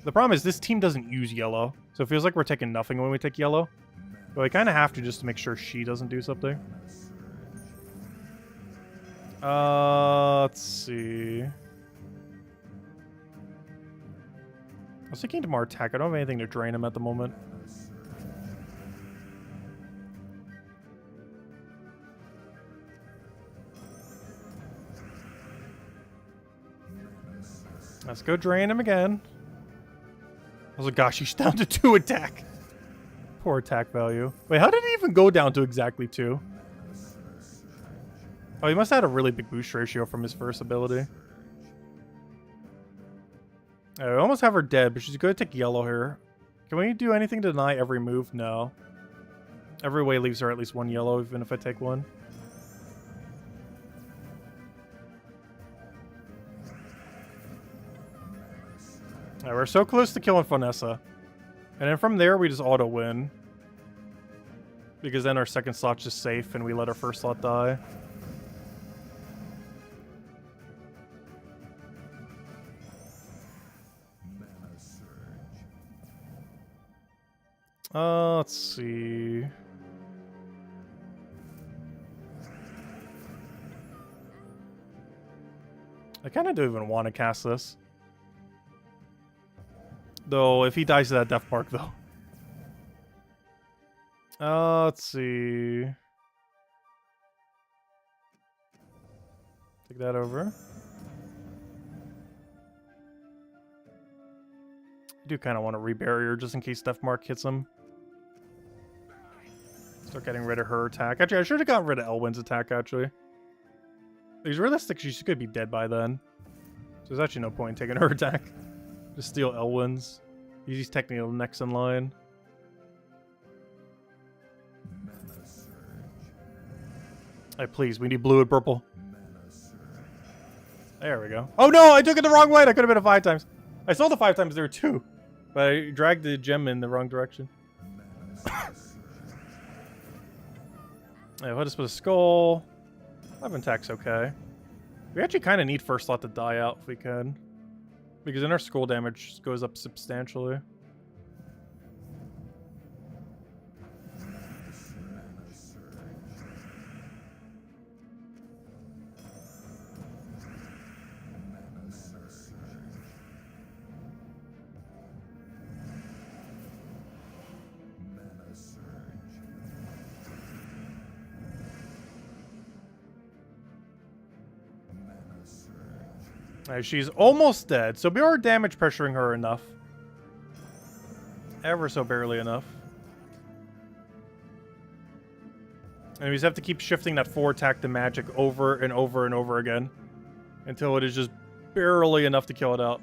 The problem is this team doesn't use yellow, so it feels like we're taking nothing when we take yellow. But we kind of have to just to make sure she doesn't do something. Let's see. I was thinking to more attack. I don't have anything to drain him at the moment. Let's go drain him again. I was like, gosh, he's down to 2 attack. Poor attack value. Wait, how did he even go down to exactly 2? Oh, he must have had a really big boost ratio from his first ability. I almost have her dead, but she's going to take yellow here. Can we do anything to deny every move? No. Every way leaves her at least 1 yellow, even if I take 1. Alright, we're so close to killing Fonessa. And then from there, we just auto-win. Because then our second slot's just safe, and we let our first slot die. Let's see. I kind of don't even want to cast this. Though, if he dies to that death mark, though. Let's see. Take that over. I do kind of want to rebarrier just in case death mark hits him. Start getting rid of her attack. Actually, I should have gotten rid of Elwyn's attack, actually. He's realistic, she could be dead by then. So there's actually no point in taking her attack. Just steal Elwyn's. He's technically next in line. Hey, please, we need blue and purple. There we go. Oh no, I took it the wrong way. That could have been a 5 times. I saw the 5 times there too. But I dragged the gem in the wrong direction. Yeah, I'll just put a skull. 11 attack's okay. We actually kind of need first slot to die out if we can. Because then our scroll damage goes up substantially. Alright, she's almost dead, so we are damage pressuring her enough. Ever so barely enough. And we just have to keep shifting that 4 attack to magic over and over and over again. Until it is just barely enough to kill it out.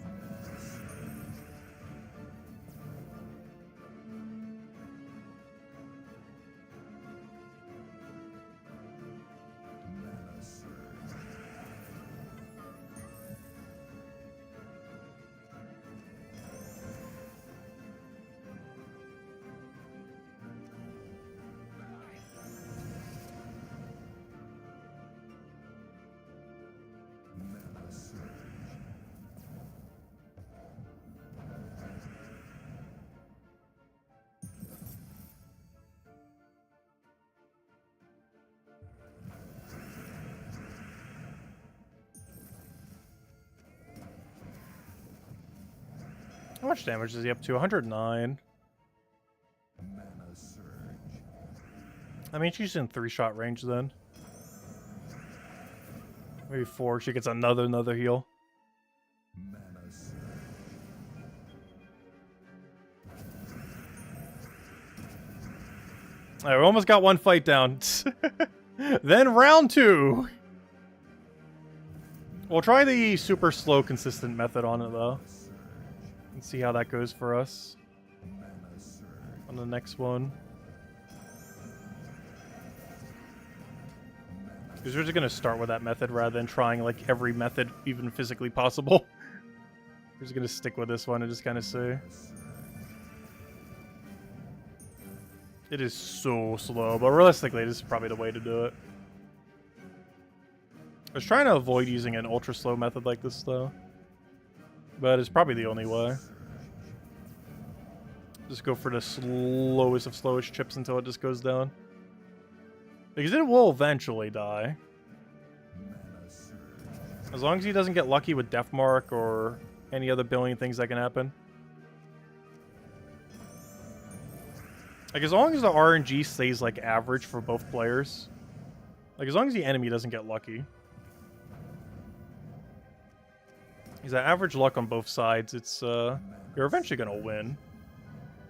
How much damage is he up to? 109. I mean, she's in 3-shot range then. Maybe 4. She gets another heal. Alright, we almost got one fight down. Then round 2. We'll try the super slow consistent method on it though. And see how that goes for us on the next one. Because we're just going to start with that method rather than trying like every method even physically possible. We're just going to stick with this one and just kind of see. It is so slow, but realistically this is probably the way to do it. I was trying to avoid using an ultra slow method like this though. But it's probably the only way. Just go for the slowest of slowest chips until it just goes down. Because it will eventually die. As long as he doesn't get lucky with Death Mark or any other billion things that can happen. Like, as long as the RNG stays, like, average for both players. Like, as long as the enemy doesn't get lucky. Because that average luck on both sides, it's, you're eventually gonna win.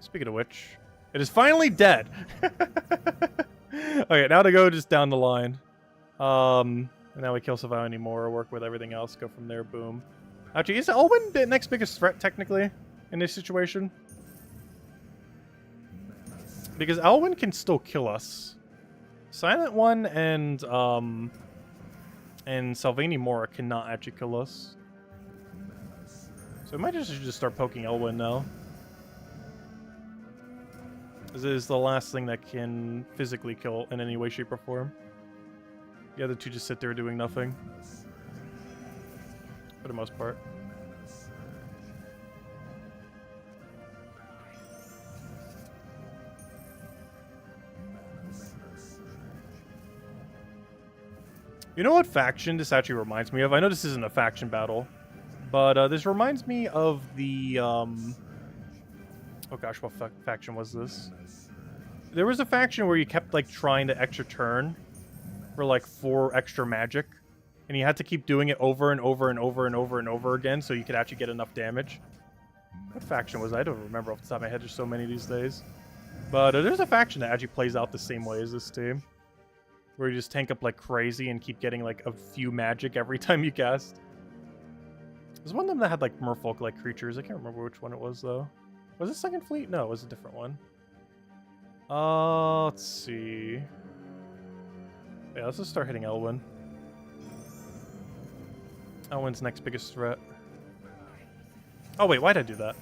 Speaking of which, it is finally dead! Okay, now to go just down the line. And now we kill Savannah anymore, work with everything else, go from there, boom. Actually, is Elwyn the next biggest threat, technically, in this situation? Because Elwyn can still kill us. Silent One and Salvini Mora cannot actually kill us. So we might just start poking Elwyn now. This is the last thing that can physically kill in any way, shape, or form. The other two just sit there doing nothing. For the most part. You know what faction this actually reminds me of? I know this isn't a faction battle. But this reminds me of the, oh gosh, what faction was this? There was a faction where you kept, like, trying to extra turn for, like, 4 extra magic. And you had to keep doing it over and over and over and over and over again so you could actually get enough damage. What faction was that? I don't remember off the top of my head. There's so many these days. But there's a faction that actually plays out the same way as this team. Where you just tank up like crazy and keep getting, like, a few magic every time you cast. There's one of them that had, like, merfolk-like creatures. I can't remember which one it was, though. Was it Second Fleet? No, it was a different one. Let's see. Yeah, let's just start hitting Elwyn. Elwyn's next biggest threat. Oh, wait, why'd I do that?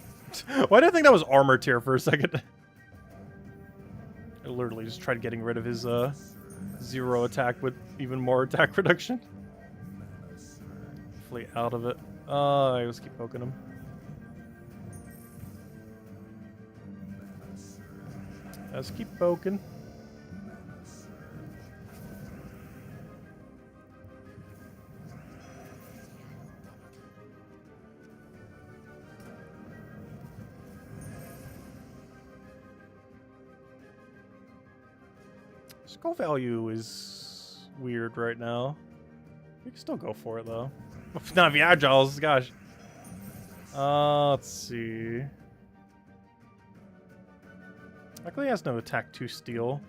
Why did I think that was armor tier for a second? I literally just tried getting rid of his 0 attack with even more attack reduction. Hopefully out of it. I just keep poking him. Just keep poking. Skull value is weird right now. We can still go for it though. Not if you agiles, gosh. Let's see. Luckily, he has no attack 2 steal.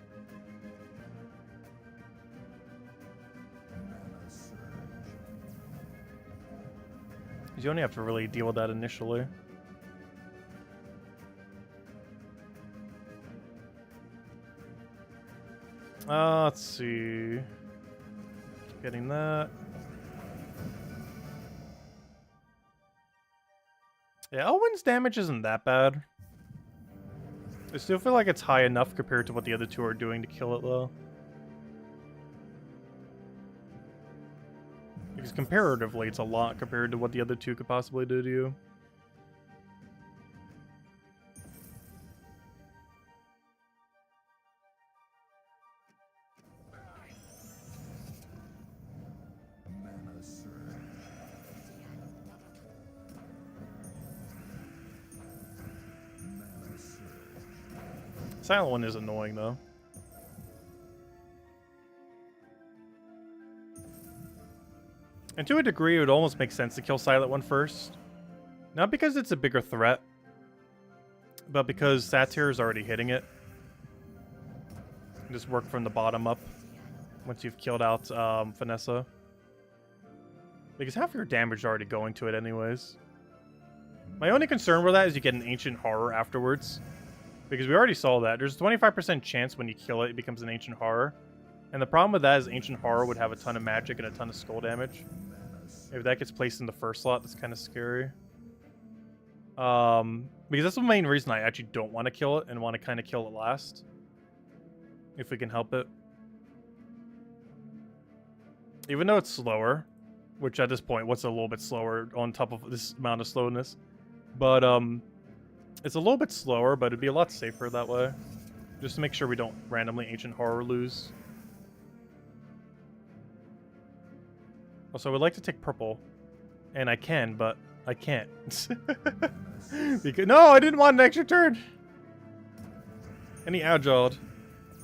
You only have to really deal with that initially. Let's see. Keep getting that. Yeah, Elwyn's damage isn't that bad. I still feel like it's high enough compared to what the other two are doing to kill it, though. Because comparatively, it's a lot compared to what the other two could possibly do to you. Silent one is annoying, though. And to a degree, it would almost make sense to kill Silent one first. Not because it's a bigger threat, but because Satyr is already hitting it. Just work from the bottom up once you've killed out Vanessa. Because half your damage is already going to it anyways. My only concern with that is you get an Ancient Horror afterwards. Because we already saw that. There's a 25% chance when you kill it, it becomes an Ancient Horror. And the problem with that is Ancient Horror would have a ton of magic and a ton of skull damage. If that gets placed in the first slot, that's kind of scary. Because that's the main reason I actually don't want to kill it and want to kind of kill it last. If we can help it. Even though it's slower, which at this point, what's a little bit slower on top of this amount of slowness? But, it's a little bit slower, but it'd be a lot safer that way. Just to make sure we don't randomly Ancient Horror lose. Also, I would like to take purple. And I can, but I can't. Because, no, I didn't want an extra turn! And he agiled.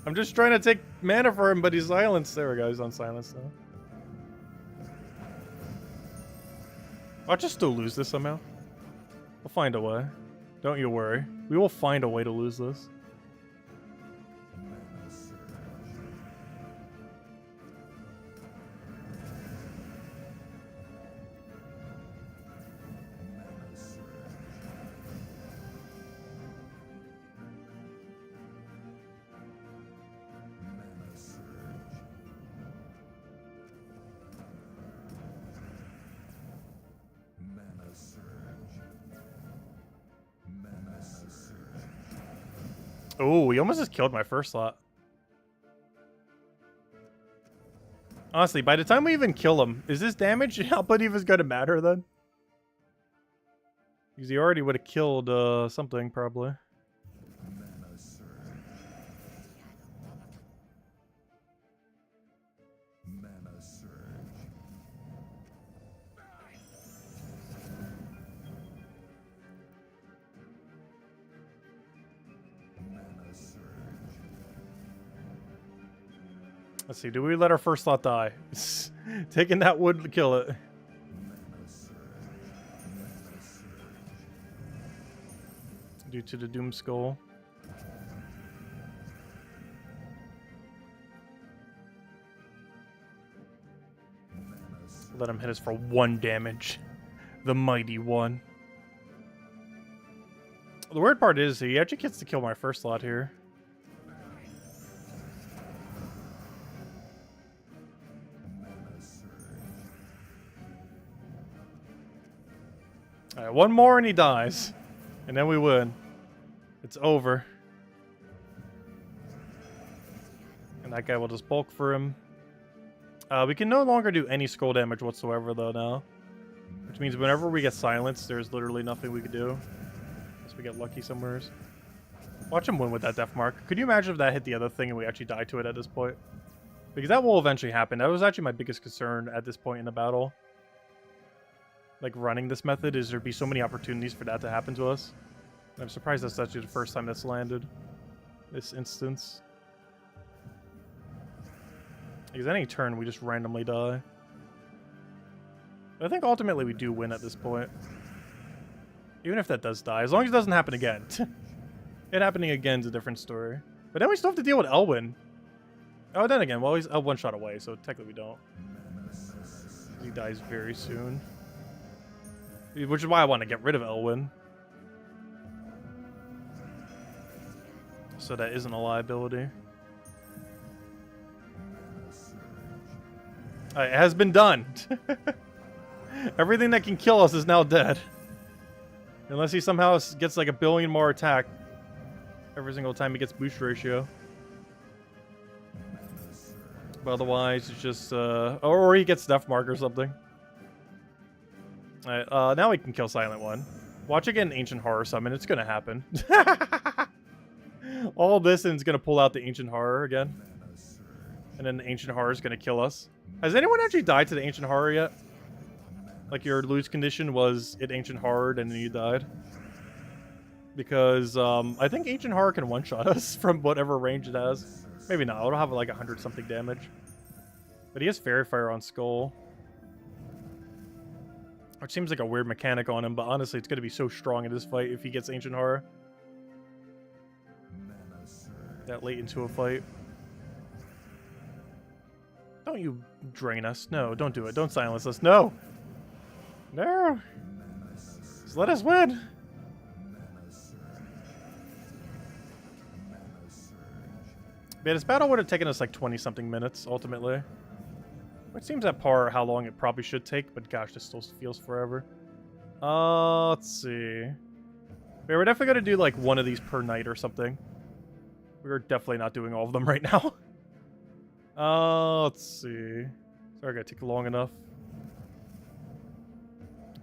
I'm just trying to take mana for him, but he's silenced. There we go, he's on silence now. I'll just still lose this somehow. We'll find a way. Don't you worry. We will find a way to lose this. Oh, he almost just killed my first slot. Honestly, by the time we even kill him, is this damage output even going to matter then? Because he already would have killed something, probably. Let's see, do we let our first slot die? Taking that would kill it. Due to the Doom Skull. Let him hit us for 1 damage. The mighty one. The weird part is he actually gets to kill my first slot here. Alright, 1 more and he dies. And then we win. It's over. And That guy will just bulk for him. We can no longer do any skull damage whatsoever, though, now. Which means whenever we get silenced, there's literally nothing we can do. Unless we get lucky somewheres. Watch him win with that death mark. Could you imagine if that hit the other thing and we actually die to it at this point? Because that will eventually happen. That was actually my biggest concern at this point in the battle. Like, running this method is there'd be so many opportunities for that to happen to us. And I'm surprised that's actually the first time that's landed. This instance. Because any turn, we just randomly die. But I think ultimately we do win at this point. Even if that does die. As long as it doesn't happen again. It happening again is a different story. But then we still have to deal with Elwyn. Oh, then again, well, he's one shot away, so technically we don't. He dies very soon. Which is why I want to get rid of Elwyn. So that isn't a liability. Alright, it has been done. Everything that can kill us is now dead. Unless he somehow gets like 1 billion more attack every single time he gets boost ratio. But otherwise, it's just, or he gets death mark or something. Alright, now we can kill Silent One. Watch it get an Ancient Horror summon. It's gonna happen. All this and it's gonna pull out the Ancient Horror again. And then the Ancient Horror is gonna kill us. Has anyone actually died to the Ancient Horror yet? Like your lose condition was it Ancient Horror and then you died? Because I think Ancient Horror can one-shot us from whatever range it has. Maybe not. It'll have like 100-something damage. But he has Fairy Fire on Skull. Which seems like a weird mechanic on him, but honestly, it's going to be so strong in this fight if he gets Ancient Horror. That late into a fight. Don't you drain us. No, don't do it. Don't silence us. No! No! Just let us win! Yeah, this battle would have taken us like 20-something minutes, ultimately. Which seems at par how long it probably should take, but gosh, this still feels forever. Let's see. Yeah, we're definitely going to do like one of these per night or something. We're definitely not doing all of them right now. Let's see. Sorry, gonna take long enough.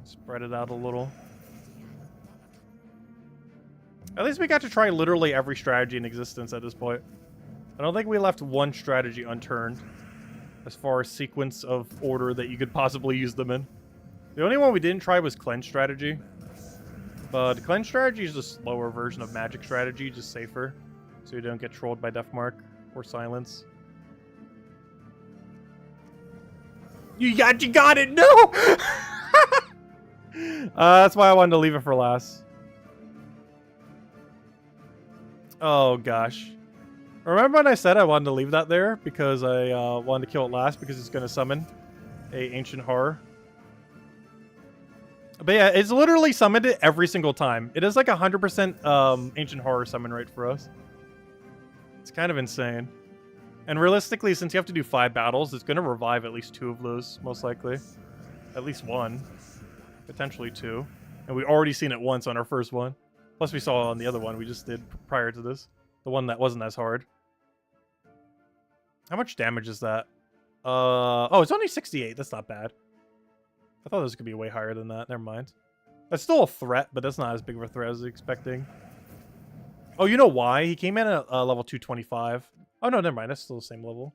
Spread it out a little. At least we got to try literally every strategy in existence at this point. I don't think we left one strategy unturned as far as sequence of order that you could possibly use them in. The only one we didn't try was Cleanse Strategy. But Cleanse Strategy is a slower version of Magic Strategy, just safer. So you don't get trolled by Deathmark or Silence. You got it! No! That's why I wanted to leave it for last. Oh, gosh. Remember when I said I wanted to leave that there? Because I wanted to kill it last because it's going to summon a Ancient Horror. But yeah, it's literally summoned it every single time. It is like 100% Ancient Horror summon rate for us. It's kind of insane. And realistically, since you have to do 5 battles, it's going to revive at least 2 of those, most likely. At least 1. Potentially 2. And we already seen it once on our first one. Plus we saw on the other one we just did prior to this. The one that wasn't as hard. How much damage is that? Oh, it's only 68. That's not bad. I thought this could be way higher than that. Never mind. That's still a threat, but that's not as big of a threat as I was expecting. Oh, you know why? He came in at level 225. Oh, no, never mind. That's still the same level.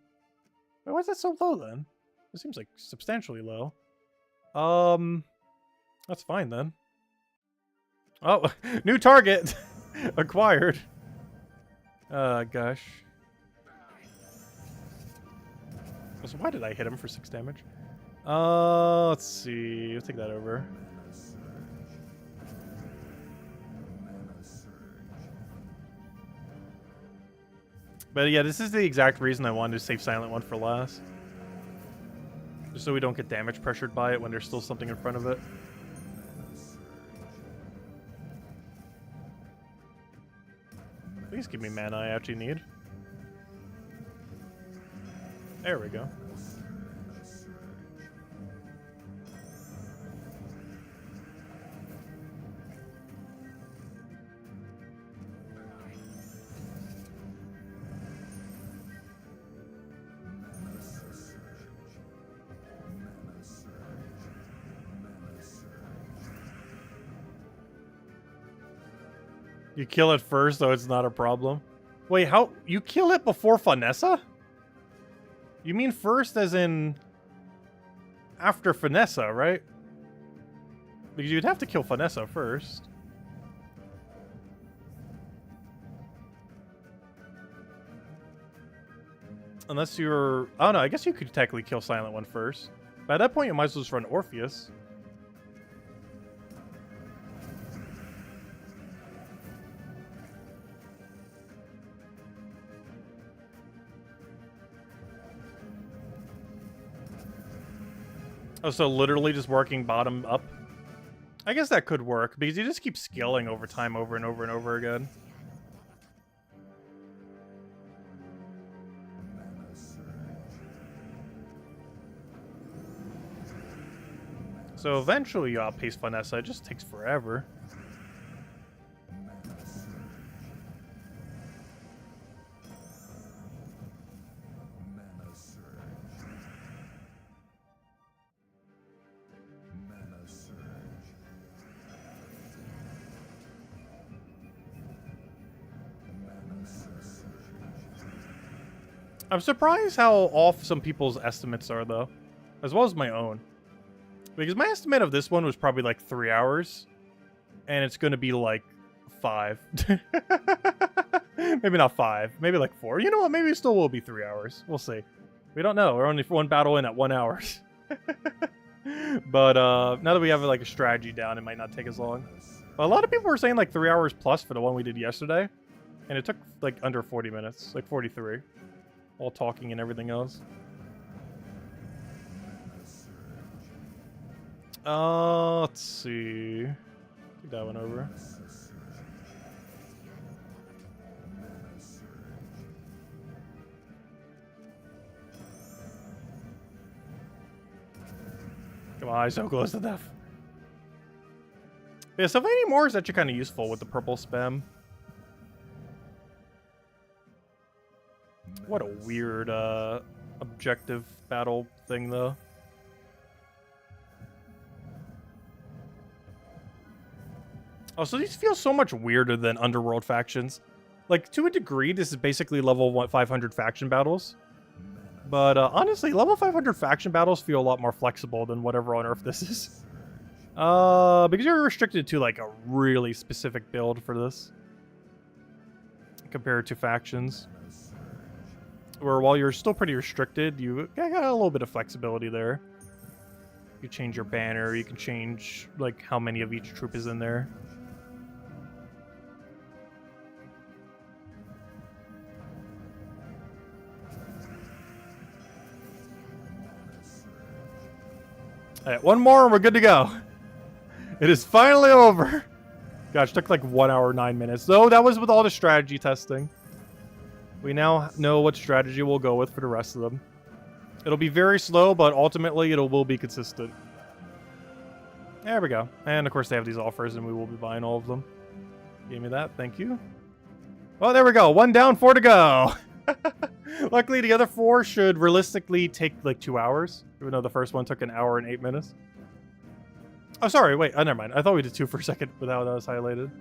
Wait, why is that so low, then? It seems like substantially low. That's fine, then. Oh, new target! Acquired. Gosh. So why did I hit him for 6 damage? Let's see. Let's take that over. But yeah, this is the exact reason I wanted to save Silent One for last. Just so we don't get damage pressured by it when there's still something in front of it. Please give me mana I actually need. There we go. You kill it first, so it's not a problem. Wait, how? You kill it before Finessa? You mean first as in after Finessa, right? Because you'd have to kill Finessa first. Unless you're... Oh no, I guess you could technically kill Silent One first. But at that point, you might as well just run Orpheus. Oh, so literally just working bottom up? I guess that could work, because you just keep scaling over time over and over and over again. So eventually you outpace Vanessa, it just takes forever. I'm surprised how off some people's estimates are, though, as well as my own. Because my estimate of this one was probably like 3 hours, and it's going to be like 5. Maybe not 5, maybe like 4. You know what? Maybe it still will be 3 hours. We'll see. We don't know. We're only one battle in at 1 hour. But now that we have like a strategy down, it might not take as long. But a lot of people were saying like 3 hours plus for the one we did yesterday, and it took like under 40 minutes, like 43. All talking and everything else. Let's see. Take that one over. Come on, so close to death. Yeah, Sylvania Moore is actually kind of useful with the purple spam. What a weird objective battle thing, though. Oh, so these feel so much weirder than Underworld factions. Like, to a degree, this is basically level 500 faction battles. But honestly, level 500 faction battles feel a lot more flexible than whatever on Earth this is. Because you're restricted to, like, a really specific build for this. Compared to factions. Where while you're still pretty restricted, you got a little bit of flexibility there. You change your banner, you can change like how many of each troop is in there. Alright, one more and we're good to go. It is finally over. Gosh, took like 1 hour 9 minutes. Though that was with all the strategy testing. We now know what strategy we'll go with for the rest of them. It'll be very slow, but ultimately it will be consistent. There we go. And of course they have these offers and we will be buying all of them. Give me that, thank you. Well, there we go. 1 down, 4 to go. Luckily the other 4 should realistically take like 2 hours. Even though the first one took 1 hour and 8 minutes. Oh, sorry, wait. Oh, never mind. I thought we did 2 for a second without that was highlighted.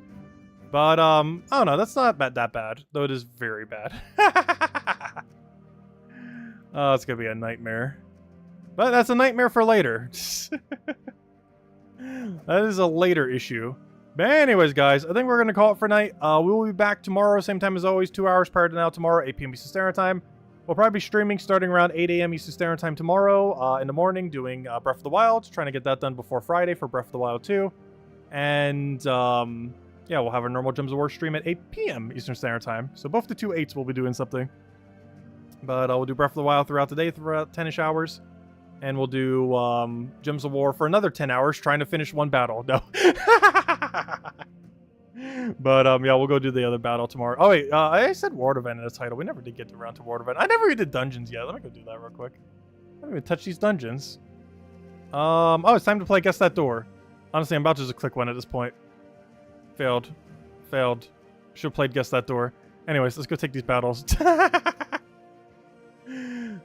But, I don't know. That's not that bad. Though it is very bad. Oh, it's going to be a nightmare. But that's a nightmare for later. That is a later issue. But anyways, guys, I think we're going to call it for night. We will be back tomorrow, same time as always, 2 hours prior to now tomorrow, 8 p.m. Eastern Standard Time. We'll probably be streaming starting around 8 a.m. Eastern Standard Time tomorrow in the morning, doing Breath of the Wild, trying to get that done before Friday for Breath of the Wild 2. And, yeah, we'll have our normal Gems of War stream at 8 p.m. Eastern Standard Time. So both the 2 8s will be doing something. But we'll do Breath of the Wild throughout the day, throughout 10-ish hours. And we'll do Gems of War for another 10 hours, trying to finish 1 battle. No. But, yeah, we'll go do the other battle tomorrow. Oh, wait, I said Ward Event in the title. We never did get around to Ward Event. I never even did dungeons yet. Let me go do that real quick. I haven't even touched these dungeons. Oh, it's time to play Guess That Door. Honestly, I'm about to just click one at this point. Failed. Should have played Guess That Door. Anyways, let's go take these battles.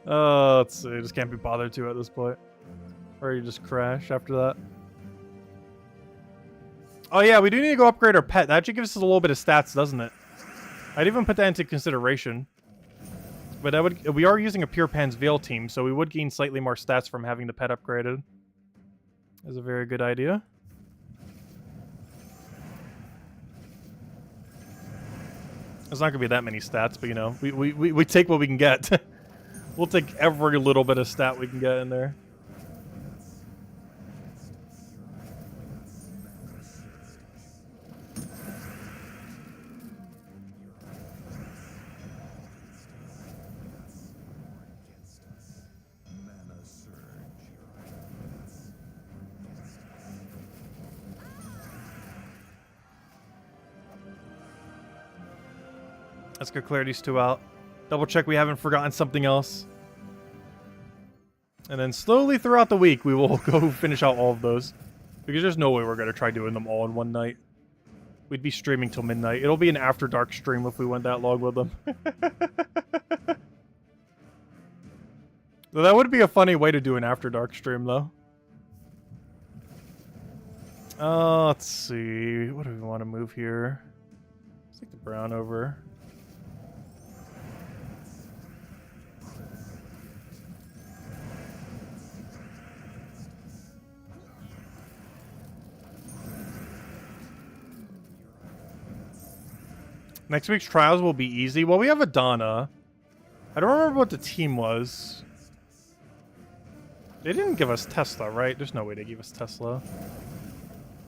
Let's see. Just can't be bothered to at this point. Or you just crash after that. Oh yeah, we do need to go upgrade our pet. That actually gives us a little bit of stats, doesn't it? I'd even put that into consideration. But that would, we are using a pure Pan's Veil team, so we would gain slightly more stats from having the pet upgraded. That's a very good idea. There's not going to be that many stats, but you know, we take what we can get. We'll take every little bit of stat we can get in there. Let's go clear these two out. Double check we haven't forgotten something else. And then slowly throughout the week, we will go finish out all of those. Because there's no way we're going to try doing them all in one night. We'd be streaming till midnight. It'll be an after dark stream if we went that long with them. So that would be a funny way to do an after dark stream, though. Let's see. What do we want to move here? Let's take the brown over. Next week's trials will be easy. Well, we have Adana. I don't remember what the team was. They didn't give us Tesla, right? There's no way they gave us Tesla.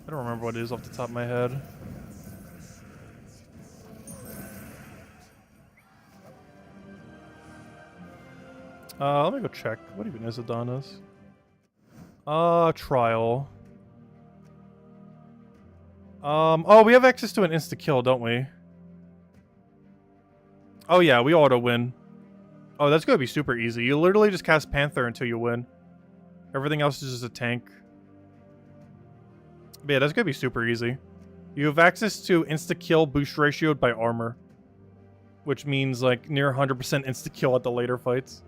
I don't remember what it is off the top of my head. Let me go check. What even is Adana's? Trial. Oh, we have access to an insta-kill, don't we? Oh yeah, we auto-win. Oh, that's gonna be super easy. You literally just cast Panther until you win. Everything else is just a tank. But yeah, that's gonna be super easy. You have access to insta-kill boost ratioed by armor. Which means, like, near 100% insta-kill at the later fights.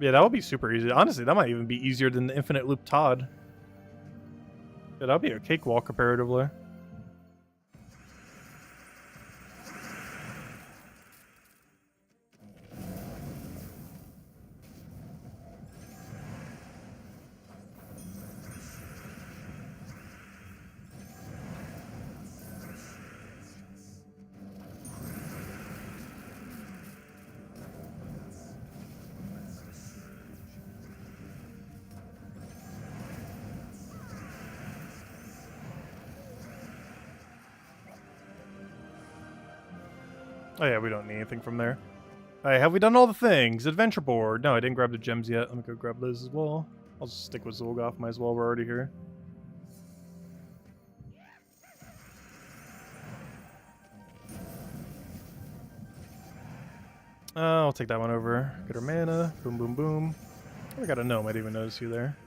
Yeah, that would be super easy. Honestly, that might even be easier than the Infinite Loop Todd. Yeah, that would be a cakewalk comparatively. Oh yeah, we don't need anything from there. Alright, have we done all the things? Adventure board. No, I didn't grab the gems yet. Let me go grab those as well. I'll just stick with Zulgoth. Might as well, we're already here. I'll take that one over. Get our mana. Boom, boom, boom. Oh, we got a gnome. I didn't even notice you there.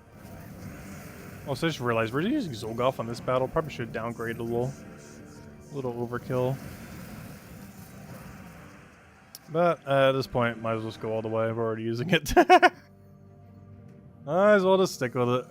Also, I just realized we're using Zulgoth on this battle. Probably should downgrade a little. A little overkill. But at this point, might as well just go all the way. We're already using it. Might as well just stick with it.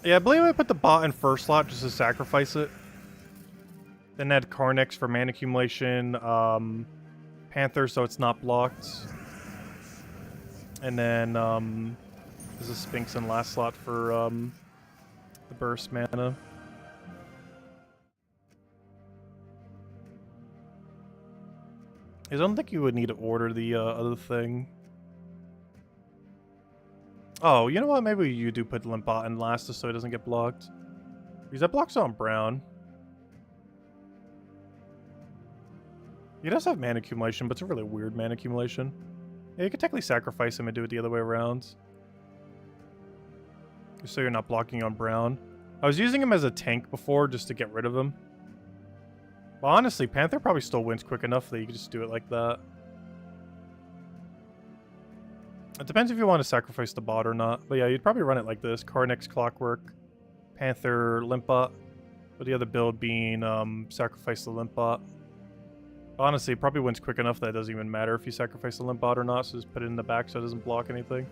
Yeah, I believe I put the bot in first slot just to sacrifice it. Then add Carnix for mana accumulation, Panther so it's not blocked. And then there's a Sphinx in last slot for the burst mana. I don't think you would need to order the other thing. Oh, you know what? Maybe you do put Limpot in last just so it doesn't get blocked. Because that blocks on brown. He does have mana accumulation, but it's a really weird mana accumulation. Yeah, you could technically sacrifice him and do it the other way around. Just so you're not blocking on brown. I was using him as a tank before just to get rid of him. But honestly, Panther probably still wins quick enough that you can just do it like that. It depends if you want to sacrifice the bot or not. But yeah, you'd probably run it like this. Carnix, Clockwork, Panther, Limpbot. With the other build being sacrifice the Limpbot. Honestly, it probably wins quick enough that it doesn't even matter if you sacrifice the Limpbot or not. So just put it in the back so it doesn't block anything.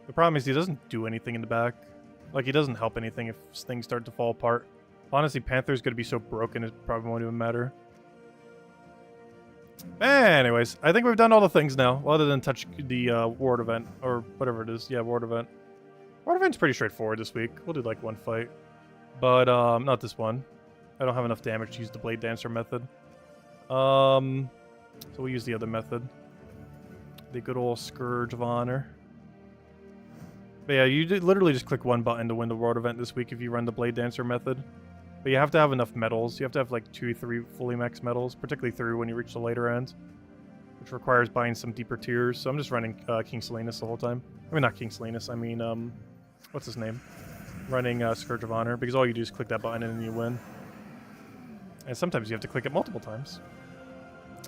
The problem is he doesn't do anything in the back. Like, he doesn't help anything if things start to fall apart. Honestly, Panther's going to be so broken it probably won't even matter. Anyways, I think we've done all the things now, other than touch the ward event, or whatever it is. Yeah, ward event. Ward event's pretty straightforward this week. We'll do like one fight. But, not this one. I don't have enough damage to use the Blade Dancer method. So we'll use the other method. The good old Scourge of Honor. But yeah, you literally just click one button to win the world event this week if you run the Blade Dancer method. But you have to have enough medals. You have to have like 2, 3 fully max medals, particularly 3 when you reach the later end, which requires buying some deeper tiers. So I'm just running King Salinas the whole time. I mean, not King Salinas. I mean, what's his name? Running Scourge of Honor, because all you do is click that button and then you win. And sometimes you have to click it multiple times.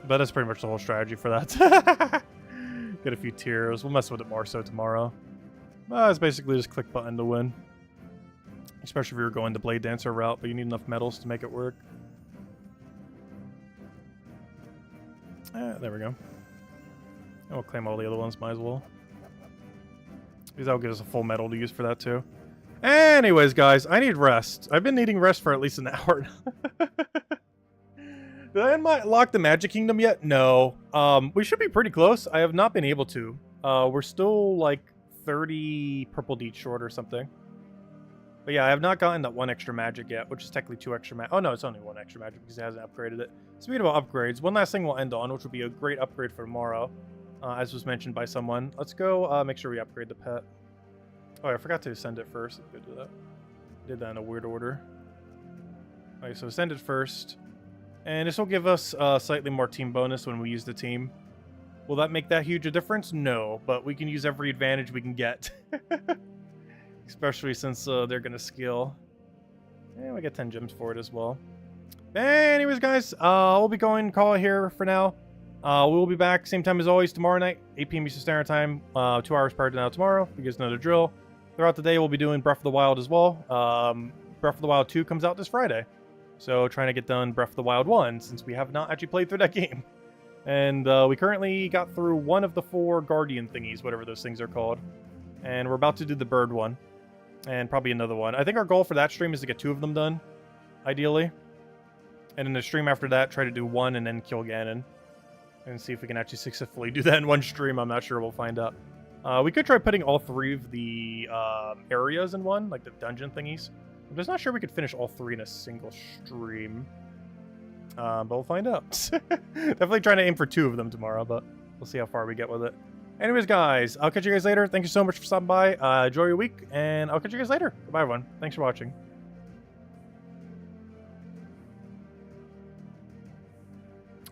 But that's pretty much the whole strategy for that. Get a few tiers. We'll mess with it more so tomorrow. It's basically just click button to win. Especially if you're going the Blade Dancer route, but you need enough medals to make it work. There we go. And we'll claim all the other ones, might as well. Because that'll give us a full medal to use for that too. Anyways, guys, I need rest. I've been needing rest for at least an hour. Did I unlock the Magic Kingdom yet? No. We should be pretty close. I have not been able to. We're still like 30 purple deeds short or something. But yeah, I have not gotten that 1 extra magic yet, which is technically 2 extra magic. Oh no, it's only 1 extra magic because it hasn't upgraded it. Speaking about upgrades, one last thing we'll end on, which will be a great upgrade for tomorrow, as was mentioned by someone. Let's go make sure we upgrade the pet. Oh, I forgot to send it first. Let's go do that. Did that in a weird order. Alright, so send it first. And this will give us slightly more team bonus when we use the team. Will that make that huge a difference? No, but we can use every advantage we can get. Especially since they're going to skill. And we get 10 gems for it as well. Anyways, guys, we'll be going call it here for now. We will be back same time as always tomorrow night, 8 p.m. Eastern Standard Time, 2 hours prior to now tomorrow. You guys know the drill. Throughout the day, we'll be doing Breath of the Wild as well. Breath of the Wild 2 comes out this Friday. So trying to get done Breath of the Wild 1 since we have not actually played through that game. And we currently got through one of the 4 Guardian thingies, whatever those things are called. And we're about to do the bird one. And probably another one. I think our goal for that stream is to get 2 of them done, ideally. And in the stream after that, try to do 1 and then kill Ganon. And see if we can actually successfully do that in 1 stream. I'm not sure. We'll find out. We could try putting all 3 of the areas in one, like the dungeon thingies. I'm just not sure we could finish all 3 in a single stream. But we'll find out. Definitely trying to aim for 2 of them tomorrow, but we'll see how far we get with it. Anyways, guys, I'll catch you guys later. Thank you so much for stopping by. Enjoy your week, and I'll catch you guys later. Goodbye, everyone. Thanks for watching.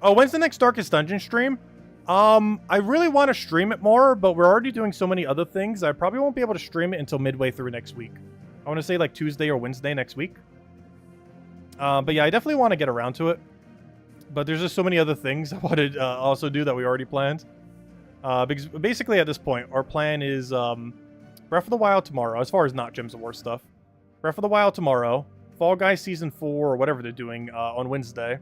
Oh, when's the next Darkest Dungeon stream? I really want to stream it more, but we're already doing so many other things. I probably won't be able to stream it until midway through next week. I want to say like Tuesday or Wednesday next week. But yeah, I definitely want to get around to it. But there's just so many other things I want to also do that we already planned. Because basically at this point, our plan is Breath of the Wild tomorrow, as far as not Gems of War stuff. Breath of the Wild tomorrow, Fall Guys Season 4, or whatever they're doing, on Wednesday.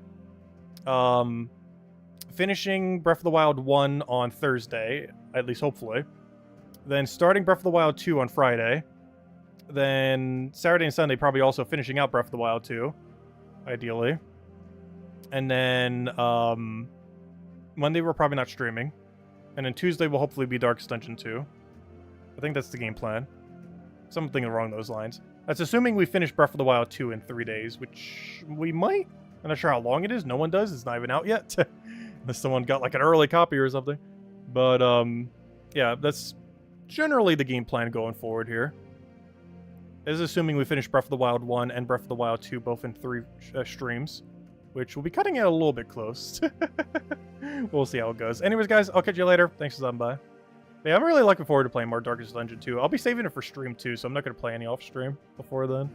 Finishing Breath of the Wild 1 on Thursday, at least hopefully. Then starting Breath of the Wild 2 on Friday. Then Saturday and Sunday probably also finishing out Breath of the Wild 2, ideally. And then Monday we're probably not streaming. And then Tuesday will hopefully be Darkest Dungeon 2. I think that's the game plan. Something along those lines. That's assuming we finish Breath of the Wild 2 in 3 days, which we might. I'm not sure how long it is. No one does. It's not even out yet. Unless someone got like an early copy or something. But yeah, that's generally the game plan going forward here. This is assuming we finish Breath of the Wild 1 and Breath of the Wild 2 both in 3 streams. Which we'll be cutting it a little bit close. We'll see how it goes. Anyways, guys, I'll catch you later. Thanks for stopping by. Yeah, I'm really looking forward to playing more Darkest Dungeon 2. I'll be saving it for stream too, so I'm not going to play any off stream before then.